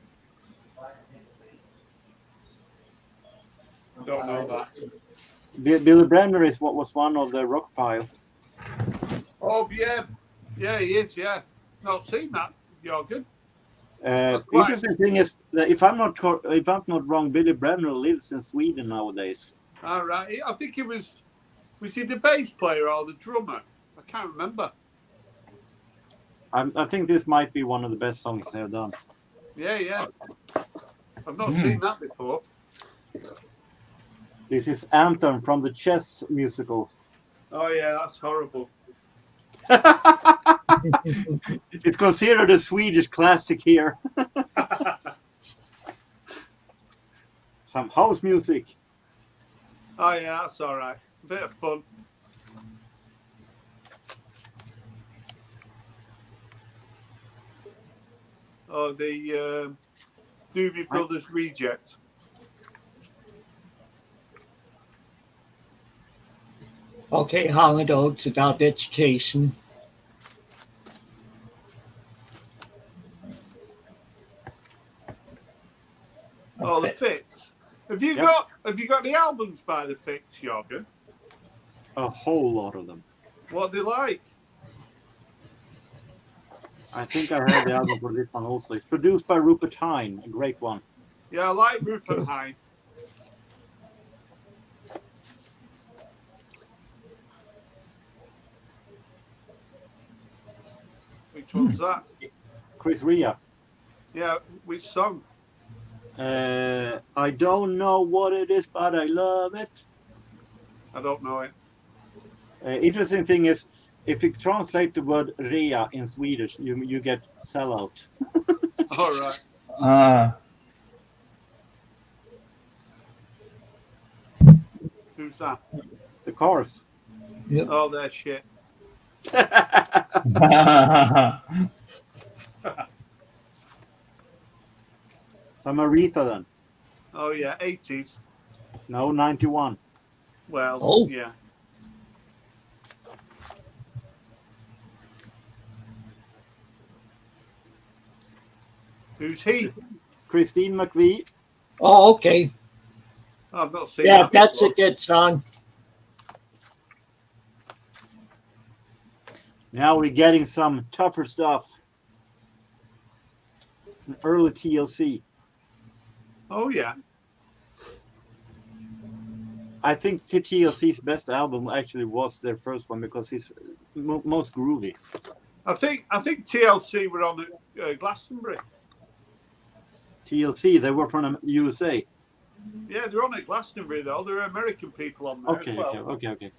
Don't know that. Billy Bremner is what was one of the rock pile. Oh yeah, yeah, he is. Yeah, not seen that, Jorgen. Interesting thing is that if I'm not wrong, Billy Bremner lives in Sweden nowadays. All right, I think he was. Was he the bass player or the drummer? I can't remember. I think this might be one of the best songs they've done. Yeah, yeah. I've not seen that before. This is Anthem from the Chess musical. Oh yeah, that's horrible. It's considered a Swedish classic here. Some house music. Oh yeah, that's all right. A bit of fun. Oh, the Doobie Brothers Reject. Okay, Holland Oaks about education. Oh, the Fix. Have you got the albums by the Fix, Jorgen? A whole lot of them. What are they like? I think I heard the album for this one also. It's produced by Rupert Hine, a great one. Yeah, I like Rupert Hine. Which one's that? Chris Rea. Yeah, which song? I don't know what it is, but I love it. I don't know it. Interesting thing is, if you translate the word rea in Swedish, you get sellout. All right. Who's that? The Cars. Yep. Oh, they're shit. Some Aretha then. Oh yeah, 80s. No, 91. Well, Oh. yeah. Who's he? Christine McVie. Oh, okay. I've not seen Yeah, that that's before. a good song. Now we're getting some tougher stuff. Early TLC. Oh yeah. I think TLC's best album actually was their first one because it's most groovy. I think TLC were on at Glastonbury. TLC, they were from USA. Yeah, they're on at Glastonbury though. There are American people on there Okay, as well. okay.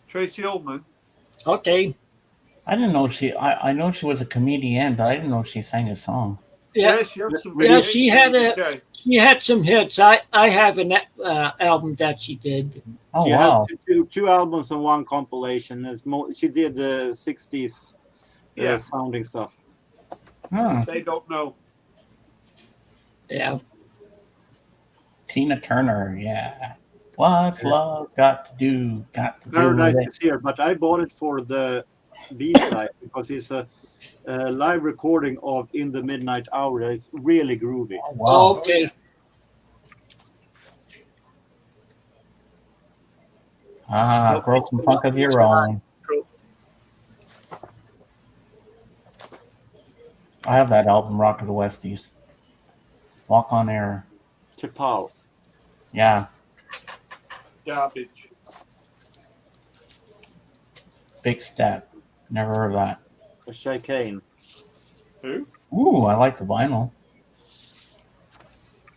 Tracy Ullman. Okay. I didn't know I know she was a comedian, but I didn't know she sang a song. Yeah, she had some. yeah, hits she in had the a UK. she had some hits. I have an album that she did. Oh She wow! has two albums and one compilation. She did the 60s Yeah. sounding stuff. Huh. They don't know. Yeah. Tina Turner, yeah. What's love got to do? Got to do Paradise with it. is Here, but I bought it for the B-side because it's a live recording of In the Midnight Hour. It's really groovy. Oh, wow. Okay. Grow some funk of your own. I have that album, Rock of the Westies. Walk on Air. Chappelle. Yeah. Garbage. Big Step. Never heard of that. Chicane. Who? Ooh, I like the vinyl.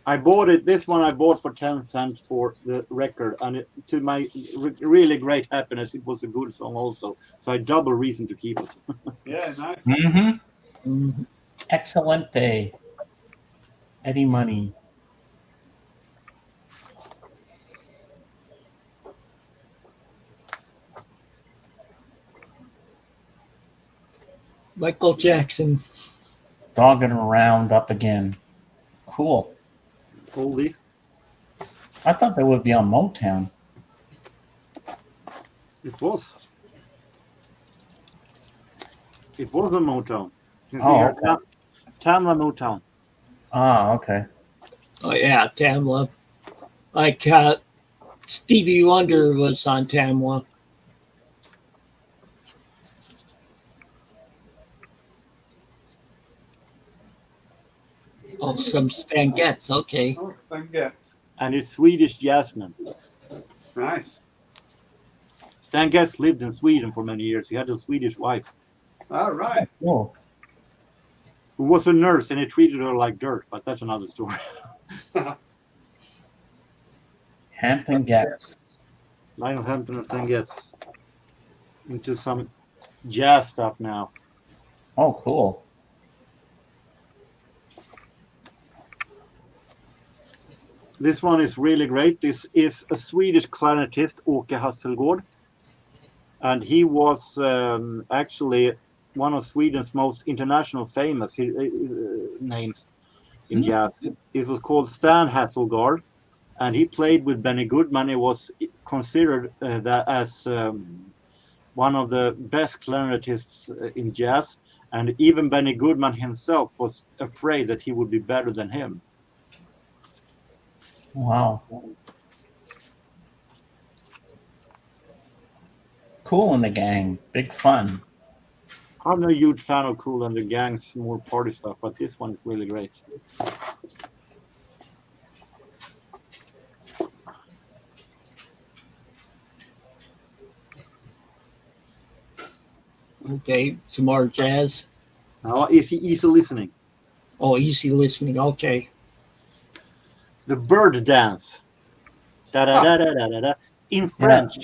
I bought it. This one I bought for 10 cents for the record, and to my really great happiness, it was a good song also. So I double reason to keep it. Yeah, nice. Mm-hmm. Excelente. Eddie Money. Michael Jackson. Dogging around up again. Cool. Holy. I thought they would be on Motown. It was. It was a Motown. You see Oh, here, okay. Tamla Motown. Ah, okay. Oh yeah, Tamla. Like Stevie Wonder was on Tamla. Oh, some Stan Getz. Okay. Oh, thank you. And his Swedish jazzman. Nice. Stan Getz lived in Sweden for many years. He had a Swedish wife All right. Cool. who was a nurse, and he treated her like dirt, but that's another story. Hampton Getz. Lionel Hampton and Stan Getz into some jazz stuff now. Oh, cool. This one is really great. This is a Swedish clarinetist, Åke Hasselgård. And he was actually one of Sweden's most international famous names in jazz. It was called Stan Hasselgaard, and he played with Benny Goodman. He was considered that as one of the best clarinetists in jazz, and even Benny Goodman himself was afraid that he would be better than him. Wow. Cool in the Gang. Big fun. I'm a huge fan of Kool and the Gang's more party stuff, but this one is really great. Okay, some more jazz. Now, easy listening. Oh, easy listening. Okay. The Bird Dance. Da da da da da da da. In French.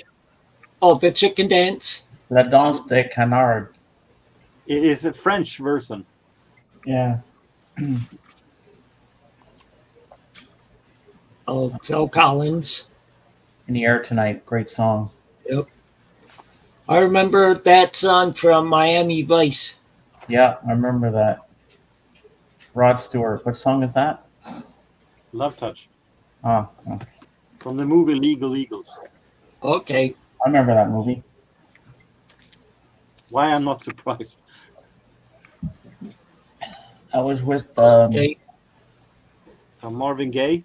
Oh, the chicken dance. La Danse des Canards. It is a French version. Yeah. Oh, Phil Collins. In the Air Tonight. Great song. Yep. I remember that song from Miami Vice. Yeah, I remember that. Rod Stewart. What song is that? Love Touch. Oh, From the movie Legal Eagles. Okay. I remember that movie. Why I'm not surprised. I was with Okay. From Marvin Gaye.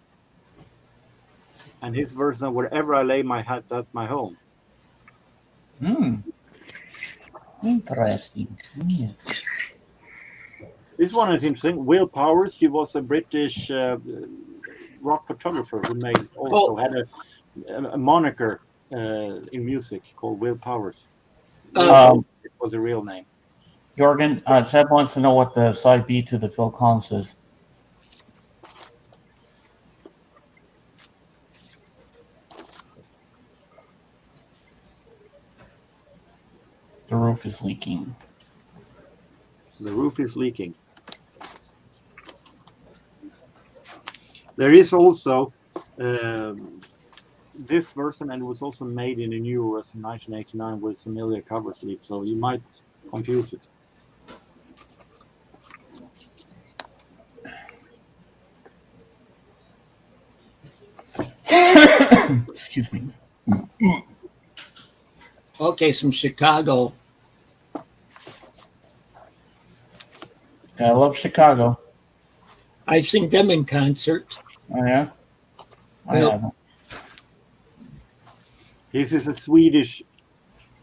And his version of Wherever I Lay My Hat, That's My Home. Interesting. Yes. This one is interesting. Will Powers, he was a British rock photographer who had a moniker in music called Will Powers. It was a real name. Jorgen, Seb wants to know what the side B to the Phil Collins is. The roof is leaking. The roof is leaking. There is also this version, and it was also made in a new version in 1989 with familiar cover sleeve, so you might confuse it. Excuse me. Okay, some Chicago. I love Chicago. I've seen them in concert. Oh, yeah? I Well- haven't. This is a Swedish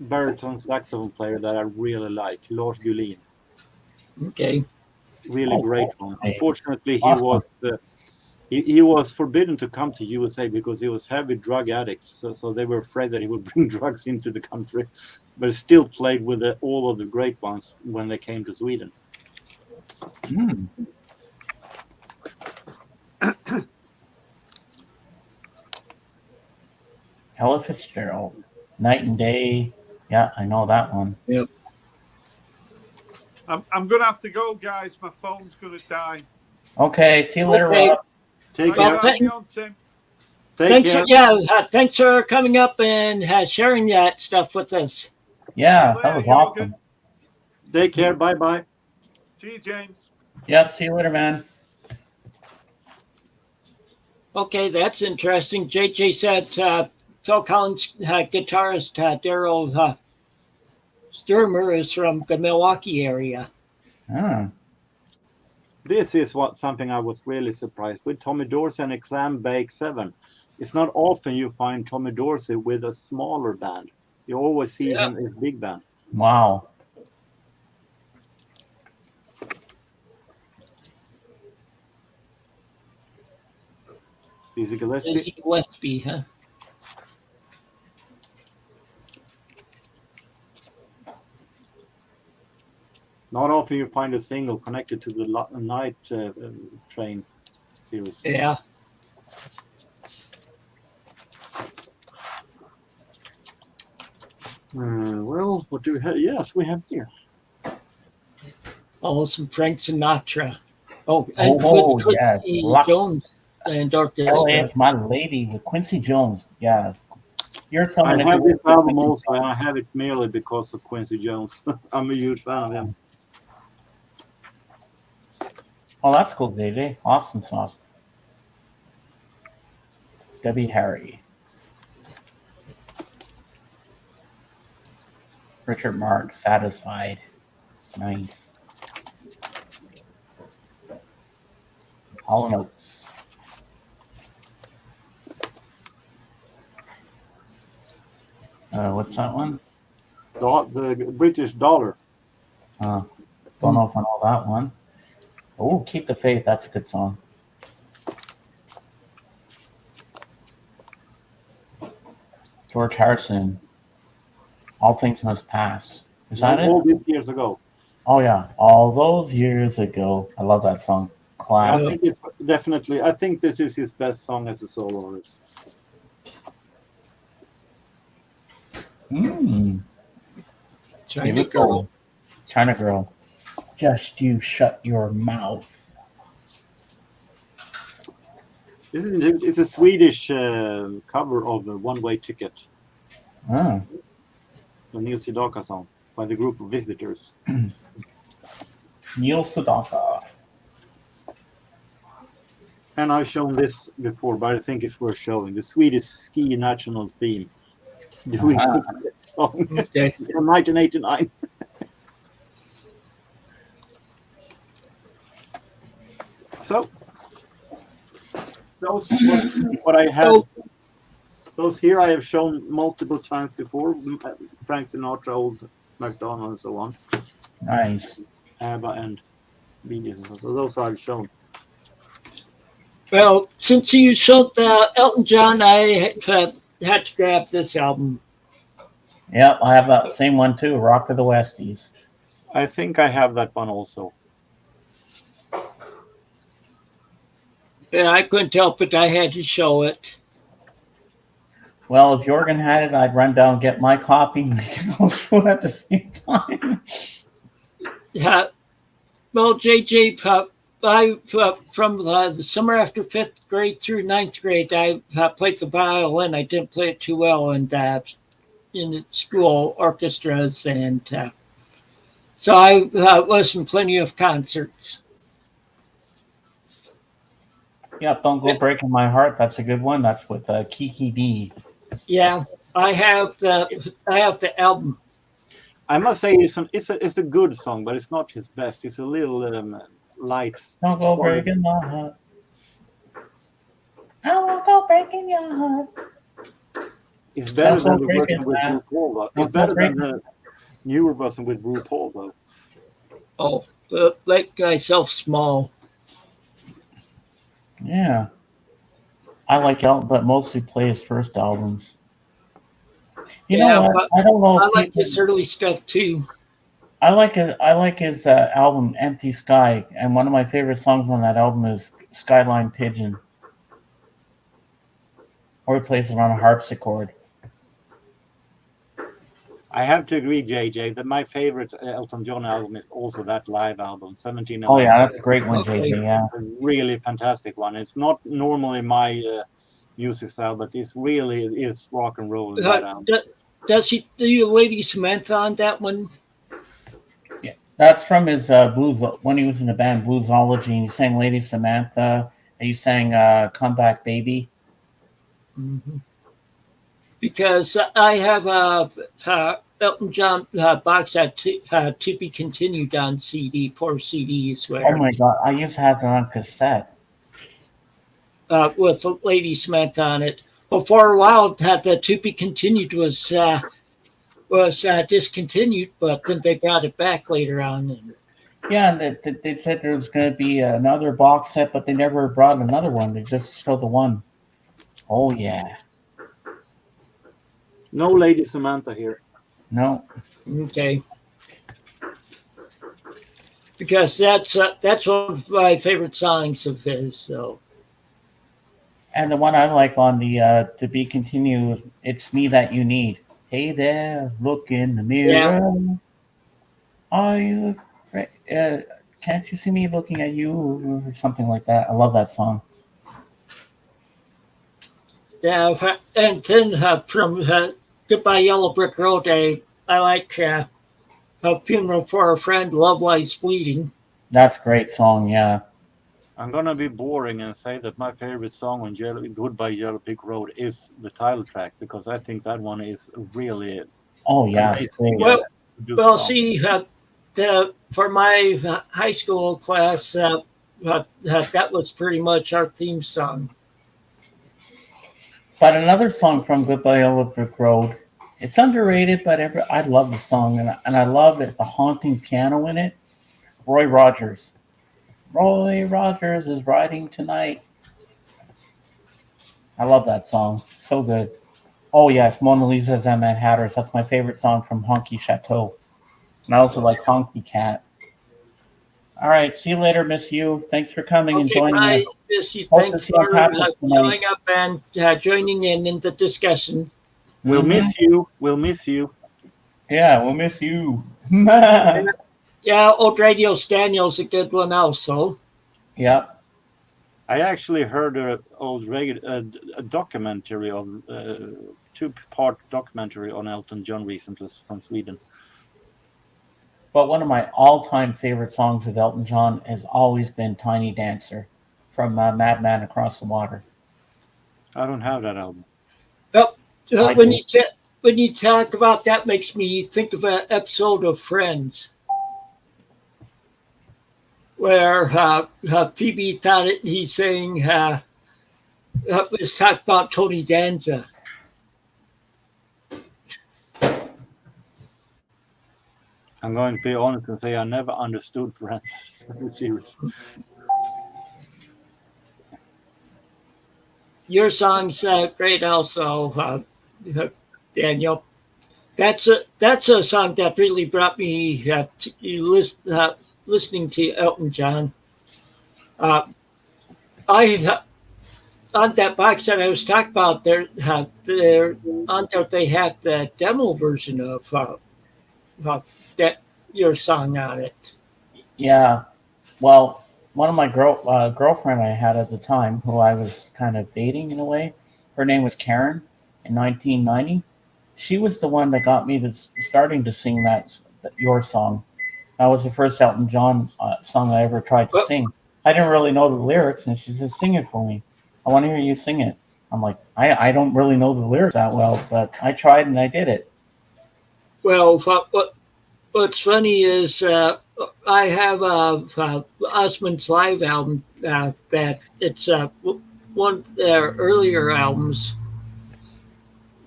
baritone saxophone player that I really like, Lars Gullin. Okay. Really Oh, great one. okay. Unfortunately, Awesome. he was forbidden to come to USA because he was heavy drug addict. So they were afraid that he would bring drugs into the country, but still played with all of the great ones when they came to Sweden. Mm. Ella Fitzgerald. Night and Day. Yeah, I know that one. Yep. I'm going to have to go, guys. My phone's going to die. Okay, see you later, Okay. Rob. Take Well, care. Tim. Take Thanks care. thanks for coming up and sharing that stuff with us. Yeah, that was awesome. Take care. Bye bye. See you, James. Yep, see you later, man. Okay, that's interesting. JJ said Phil Collins guitarist Daryl Sturmer is from the Milwaukee area. Ah, This is something I was really surprised with. Tommy Dorsey and a Clam Bake 7. It's not often you find Tommy Dorsey with a smaller band. You always see him as big band. wow. Dizzy Gillespie. Dizzy Gillespie, huh? Not often you find a single connected to the Night Train series. Yeah. Well, what do we have? Yes, we have here. Oh, some Frank Sinatra. Oh, and Oh, with yeah. Quincy Luck. Jones and LA orchestra. is my lady with Quincy Jones. Yeah. You're I someone if have you this album Quincy also, and I Jones. have it merely because of Quincy Jones. I'm a huge fan of him. Oh, that's cool, JJ. Awesome sauce. Debbie Harry. Richard Mark, Satisfied. Nice. Hall & Oates. What's that one? The British dollar. Don't know if I know that one. Oh, Keep the Faith. That's a good song. George Harrison. All Things Must Pass. Is that All it? these years ago. Oh, yeah. All those years ago. I love that song. I Classic. think it's definitely. I think this is his best song as a solo artist. China David Girl. Bowie. China Girl. Just you shut your mouth. It's a Swedish cover of the One Way Ticket, Ah. the Neil Sedaka song by the group of Visitors. Neil Sedaka. And I've shown this before, but I think it's worth showing. The Swedish ski national theme. Doing this song Okay. from 1989. So, those was what I had. Oh. Those here I have shown multiple times before. Frank Sinatra, Old MacDonald, and so on. Nice. ABBA and Bee Gees. So those I've shown. Well, since you showed Elton John, I had to grab this album. Yep, I have that same one too. Rock of the Westies. I think I have that one also. Yeah, I couldn't help it. I had to show it. Well, if Jorgen had it, I'd run down and get my copy and we can all show it at the same time. Yeah. Well, JJ, from the summer after 5th grade through 9th grade, I played the violin. I didn't play it too well in the school orchestras, and so I was in plenty of concerts. Yeah, Don't Go Breaking My Heart. That's a good one. That's with Kiki D. Yeah, I have the album. I must say it's a good song, but it's not his best. It's a little light. Don't go breaking my heart. I won't go breaking your heart. It's better Don't than go the version breaking with that. RuPaul, though. Don't It's go better than breaking. the newer version with RuPaul, though. Oh, Make Myself Small. Yeah. I like Elton, but mostly play his first albums. You know what? I don't know. I if like people- his early stuff too. I like his album Empty Sky, and one of my favorite songs on that album is Skyline Pigeon, or he plays it on a harpsichord. I have to agree, JJ, that my favorite Elton John album is also that live album, 17. Oh yeah, that's a great one, Okay. JJ. Yeah, A really fantastic one. It's not normally my music style, but it really is rock and roll in that album. Does he do Lady Samantha on that one? that's from his blues when he was in the band Bluesology, and he sang Lady Samantha, and he sang Come Back Baby. Mm-hmm. because I have a Elton John box set to be continued on CD, 4 CDs, Oh where my god, I used to have it on cassette. with Lady Smith on it. Well, for a while, the to be continued was discontinued, but then they brought it back later on. And Yeah, and they said there was going to be another box set, but they never brought another one. They just showed the one. Oh yeah, No Lady Samantha here. no, okay, because that's one of my favorite songs of his. So and the one I like on the to be continued. It's me that you need. Hey there, look in the yeah, mirror. Are you afraid? Can't you see me looking at you, or something like that? I love that song. yeah, and then from Goodbye Yellow Brick Road, I like A Funeral for a Friend, Love Lies Bleeding. That's a great song. Yeah. I'm gonna be boring and say that my favorite song on Goodbye Yellow Brick Road is the title track because I think that one is really Oh yeah, it's amazing. great. Well, Song. see, for my high school class, that was pretty much our theme song. But another song from Goodbye Yellow Brick Road. It's underrated, but I love the song, and I love it. The haunting piano in it. Roy Rogers. Roy Rogers is riding tonight. I love that song. So good. Oh yes, Mona Lisa's and Mad Hatters. That's my favorite song from Honky Chateau. And I also like Honky Cat. All right, see you later, Miss You. Thanks for coming and Okay, joining bye, us. Missy. Hope to Thanks see you on for Patrick's tonight. showing up and joining in the discussion. We'll Mhm. miss you. We'll miss you. Yeah, we'll miss you. Yeah, Old Radio Daniel's a good one also. Yep. I actually heard a documentary on two-part documentary on Elton John recently from Sweden. But one of my all-time favorite songs of Elton John has always been "Tiny Dancer" from Madman Across the Water. I don't have that album. Well, I when do. you talk about that, makes me think of an episode of Friends where Phoebe thought he's saying was talking about Tony Danza. I'm going to be honest and say I never understood Friends. Seriously. Your song's great also, Daniel. That's a song that really brought me listening to Elton John. I on that box that I was talking about, there on there they had the demo version of that your song on it. Yeah. Well, one of my girlfriend I had at the time, who I was kind of dating in a way, her name was Karen in 1990. She was the one that got me to starting to sing your song. That was the first Elton John song I ever tried to Well, sing. I didn't really know the lyrics, and she said, "Sing it for me. I want to hear you sing it." I'm like, I don't really know the lyrics that well, but I tried and I did it. well, what's funny is I have Osmond's live album that it's one of their earlier albums.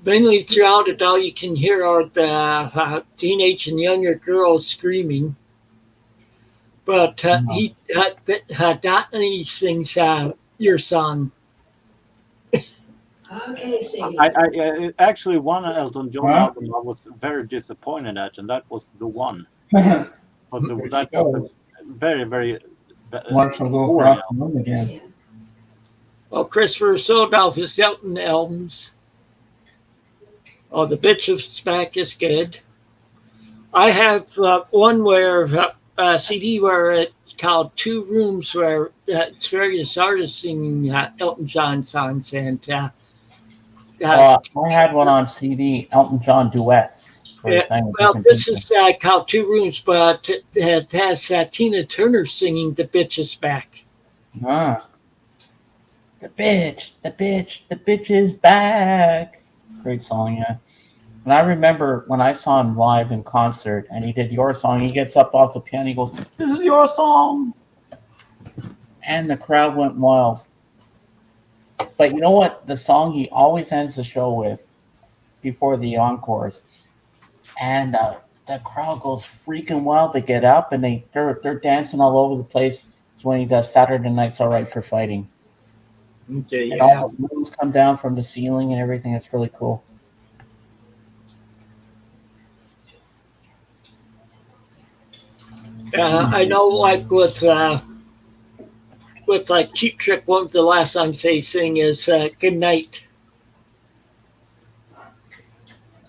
Mainly throughout it, all you can hear are the teenage and younger girls screaming. But No. Donnie sings your song. I actually one Elton John Huh? album I was very disappointed at, and that was the one. Watch But There that she was goes. very, very her go boring across the room again. Well, Christopher sold off his Elton albums. Oh, The Bitch of Back is good. I have one where CD where it's called Two Rooms, where it's various artists singing Elton John songs, and I had one on CD, Elton John duets. Where he yeah, sang with well, different this people. is called Two Rooms, but it has Tina Turner singing "The Bitch Is Back." Ah. The bitch is back. great song, yeah. And I remember when I saw him live in concert and he did Your Song, he gets up off the piano, he goes, "This is your song!" And the crowd went wild. But you know what? The song he always ends the show with before the encores. And the crowd goes freaking wild. They get up and they're dancing all over the place. It's when he does Saturday Night's All Right for Fighting. Okay, And yeah. all the balloons come down from the ceiling and everything. It's really cool. I know, like with like Cheap Trick, one of the last songs they sing is "Good Night."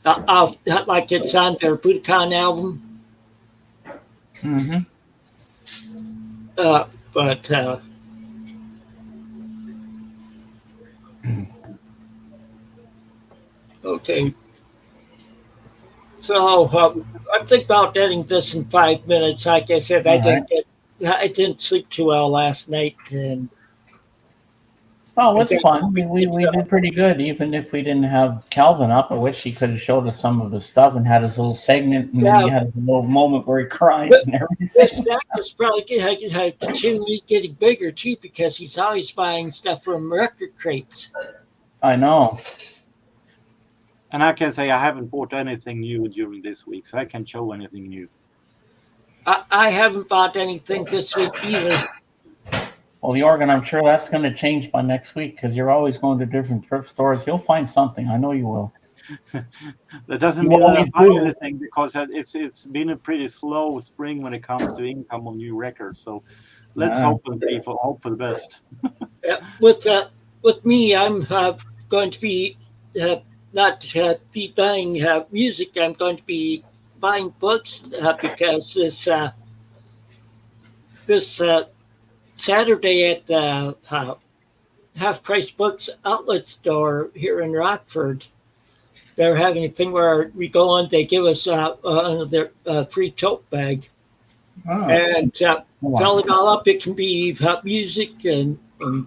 Like it's on their Budokan album. Mm-hmm. But okay. So I'm thinking about editing this in 5 minutes. Like I said, I didn't sleep too well last night, and Oh, it's fun. We did pretty good, even if we didn't have Calvin up. I wish he could have showed us some of his stuff and had his little segment, and then he had a little moment where he cries and everything. This stack is probably continually getting bigger too, because he's always buying stuff from record crates. I know. And I can say I haven't bought anything new during this week, so I can't show anything new. I haven't bought anything this week either. Well, Jorgen, I'm sure that's going to change by next week because you're always going to different thrift stores. You'll find something. I know you will. That doesn't mean that I buy anything, because it's been a pretty slow spring when it comes to income on new records. So let's hope for the best. With me, I'm going to be not be buying music. I'm going to be buying books because this Saturday at the Half Price Books outlet store here in Rockford, they're having a thing where we go on, they give us another free tote bag. And fill it all up. It can be music and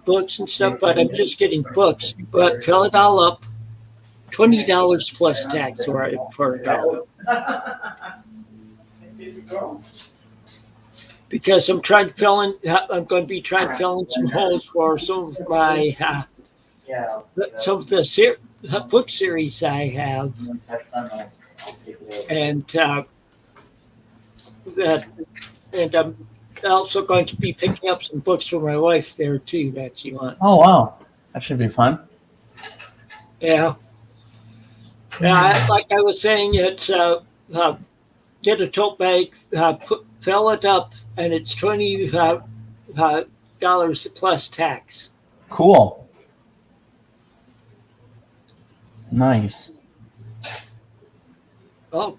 books and stuff, but I'm just getting books. But fill it all up, $20 plus tax for $1. Because I'm going to be trying to fill in some holes for some of my some of the book series I have, and I'm also going to be picking up some books for my wife there too that she wants. Oh wow, that should be fun. Yeah. Like I was saying, it's get a tote bag, fill it up, and it's $20 plus tax. Cool. Nice. Oh,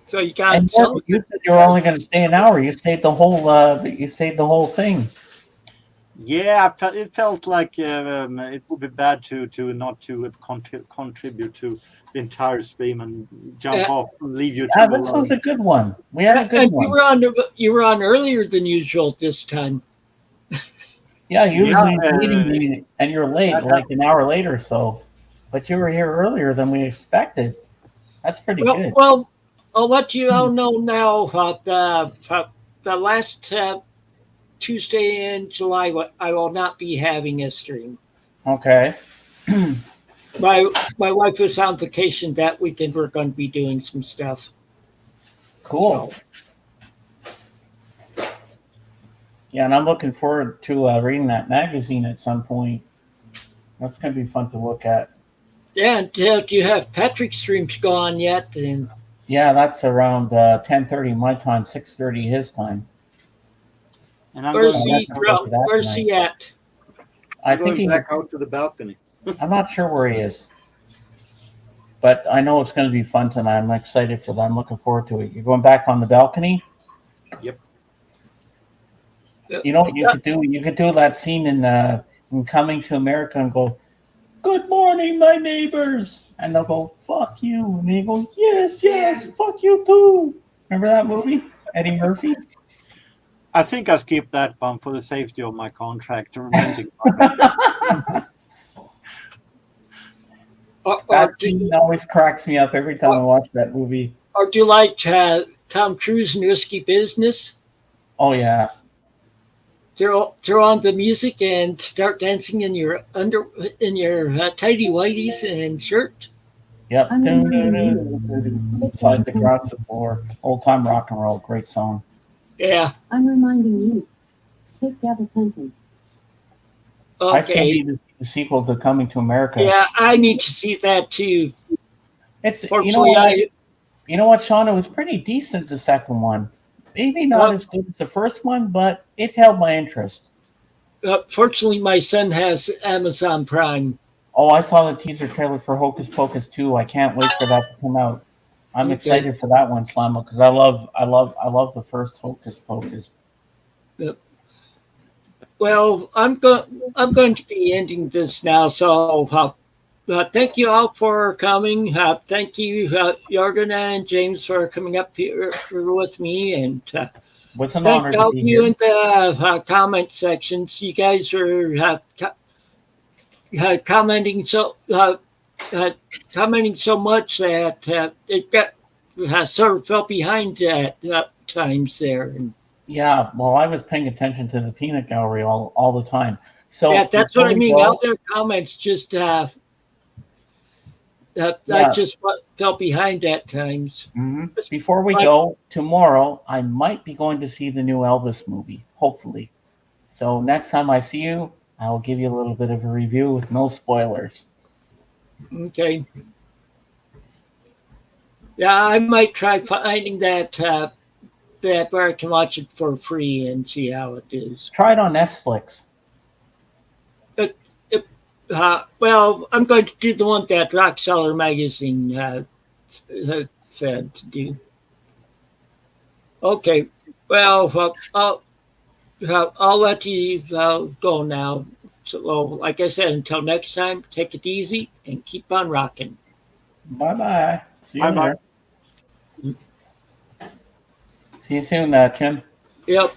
so you got. And you said you were only going to stay an hour. You stayed the whole. You stayed the whole thing. Yeah, it felt like it would be bad to not to contribute to the entire stream and jump off and leave you. Yeah, this was a good one. We had a good one. You were on earlier than usual this time. Yeah, usually meeting me and you're late, like an hour late or so. But you were here earlier than we expected. That's pretty good. Well, I'll let you all know now the last Tuesday in July, I will not be having a stream. Okay. My wife was on vacation that weekend. We're going to be doing some stuff. Cool. So. Yeah, and I'm looking forward to reading that magazine at some point. That's going to be fun to look at. Yeah, do you have Patrick's streams gone yet? And yeah, that's around 10:30 my time, 6:30 his time. And where's he at? I think he's back out to the balcony. I'm not sure where he is, but I know it's going to be fun tonight. I'm excited for that. I'm looking forward to it. You're going back on the balcony? Yep. You know what you could do? You could do that scene in Coming to America and go, "Good morning, my neighbors," and they'll go, "Fuck you," and they go, "Yes, fuck you too." Remember that movie, Eddie Murphy? I think I skipped that one for the safety of my contract. That scene always cracks me up every time I watch that movie. Or do you like Tom Cruise in Risky Business? Oh yeah. Throw on the music and start dancing in your tidy whities and shirt. Yep. Slides across the floor. Old time rock and roll. Great song. Yeah. I'm reminding you. Take gabapentin. I still Okay. need to see the sequel to Coming to America. Yeah, I need to see that too. It's Fortunately, you know what, Sean? It was pretty decent, the second one. Maybe not as good as the first one, but it held my interest. Fortunately, my son has Amazon Prime. Oh, I saw the teaser trailer for Hocus Pocus 2. I can't wait for that to come out. I'm excited for that one, Slamo, because I love the first Hocus Pocus. Well, I'm going to be ending this now. So, thank you all for coming. Thank you, Jordan and James, for coming up here with me, and What's an honor thank all to of be you here. in the comment sections. You guys are commenting so much that it got sort of fell behind at times there. And Yeah, well, I was paying attention to the peanut gallery all the time. So yeah, that's before what I we mean. go- Out there, comments just I Yeah. just fell behind at times. Mhm. Before we go, tomorrow I might be going to see the new Elvis movie, hopefully. So next time I see you, I'll give you a little bit of a review with no spoilers. Okay. Yeah, I might try finding that where I can watch it for free and see how it is. Try it on Netflix. Well, I'm going to do the one that Rockseller Magazine said to do. Okay. Well, I'll let you go now. So, well, like I said, until next time, take it easy and keep on rocking. Bye-bye. See you Bye-bye. later. See you soon, Tim. Yep.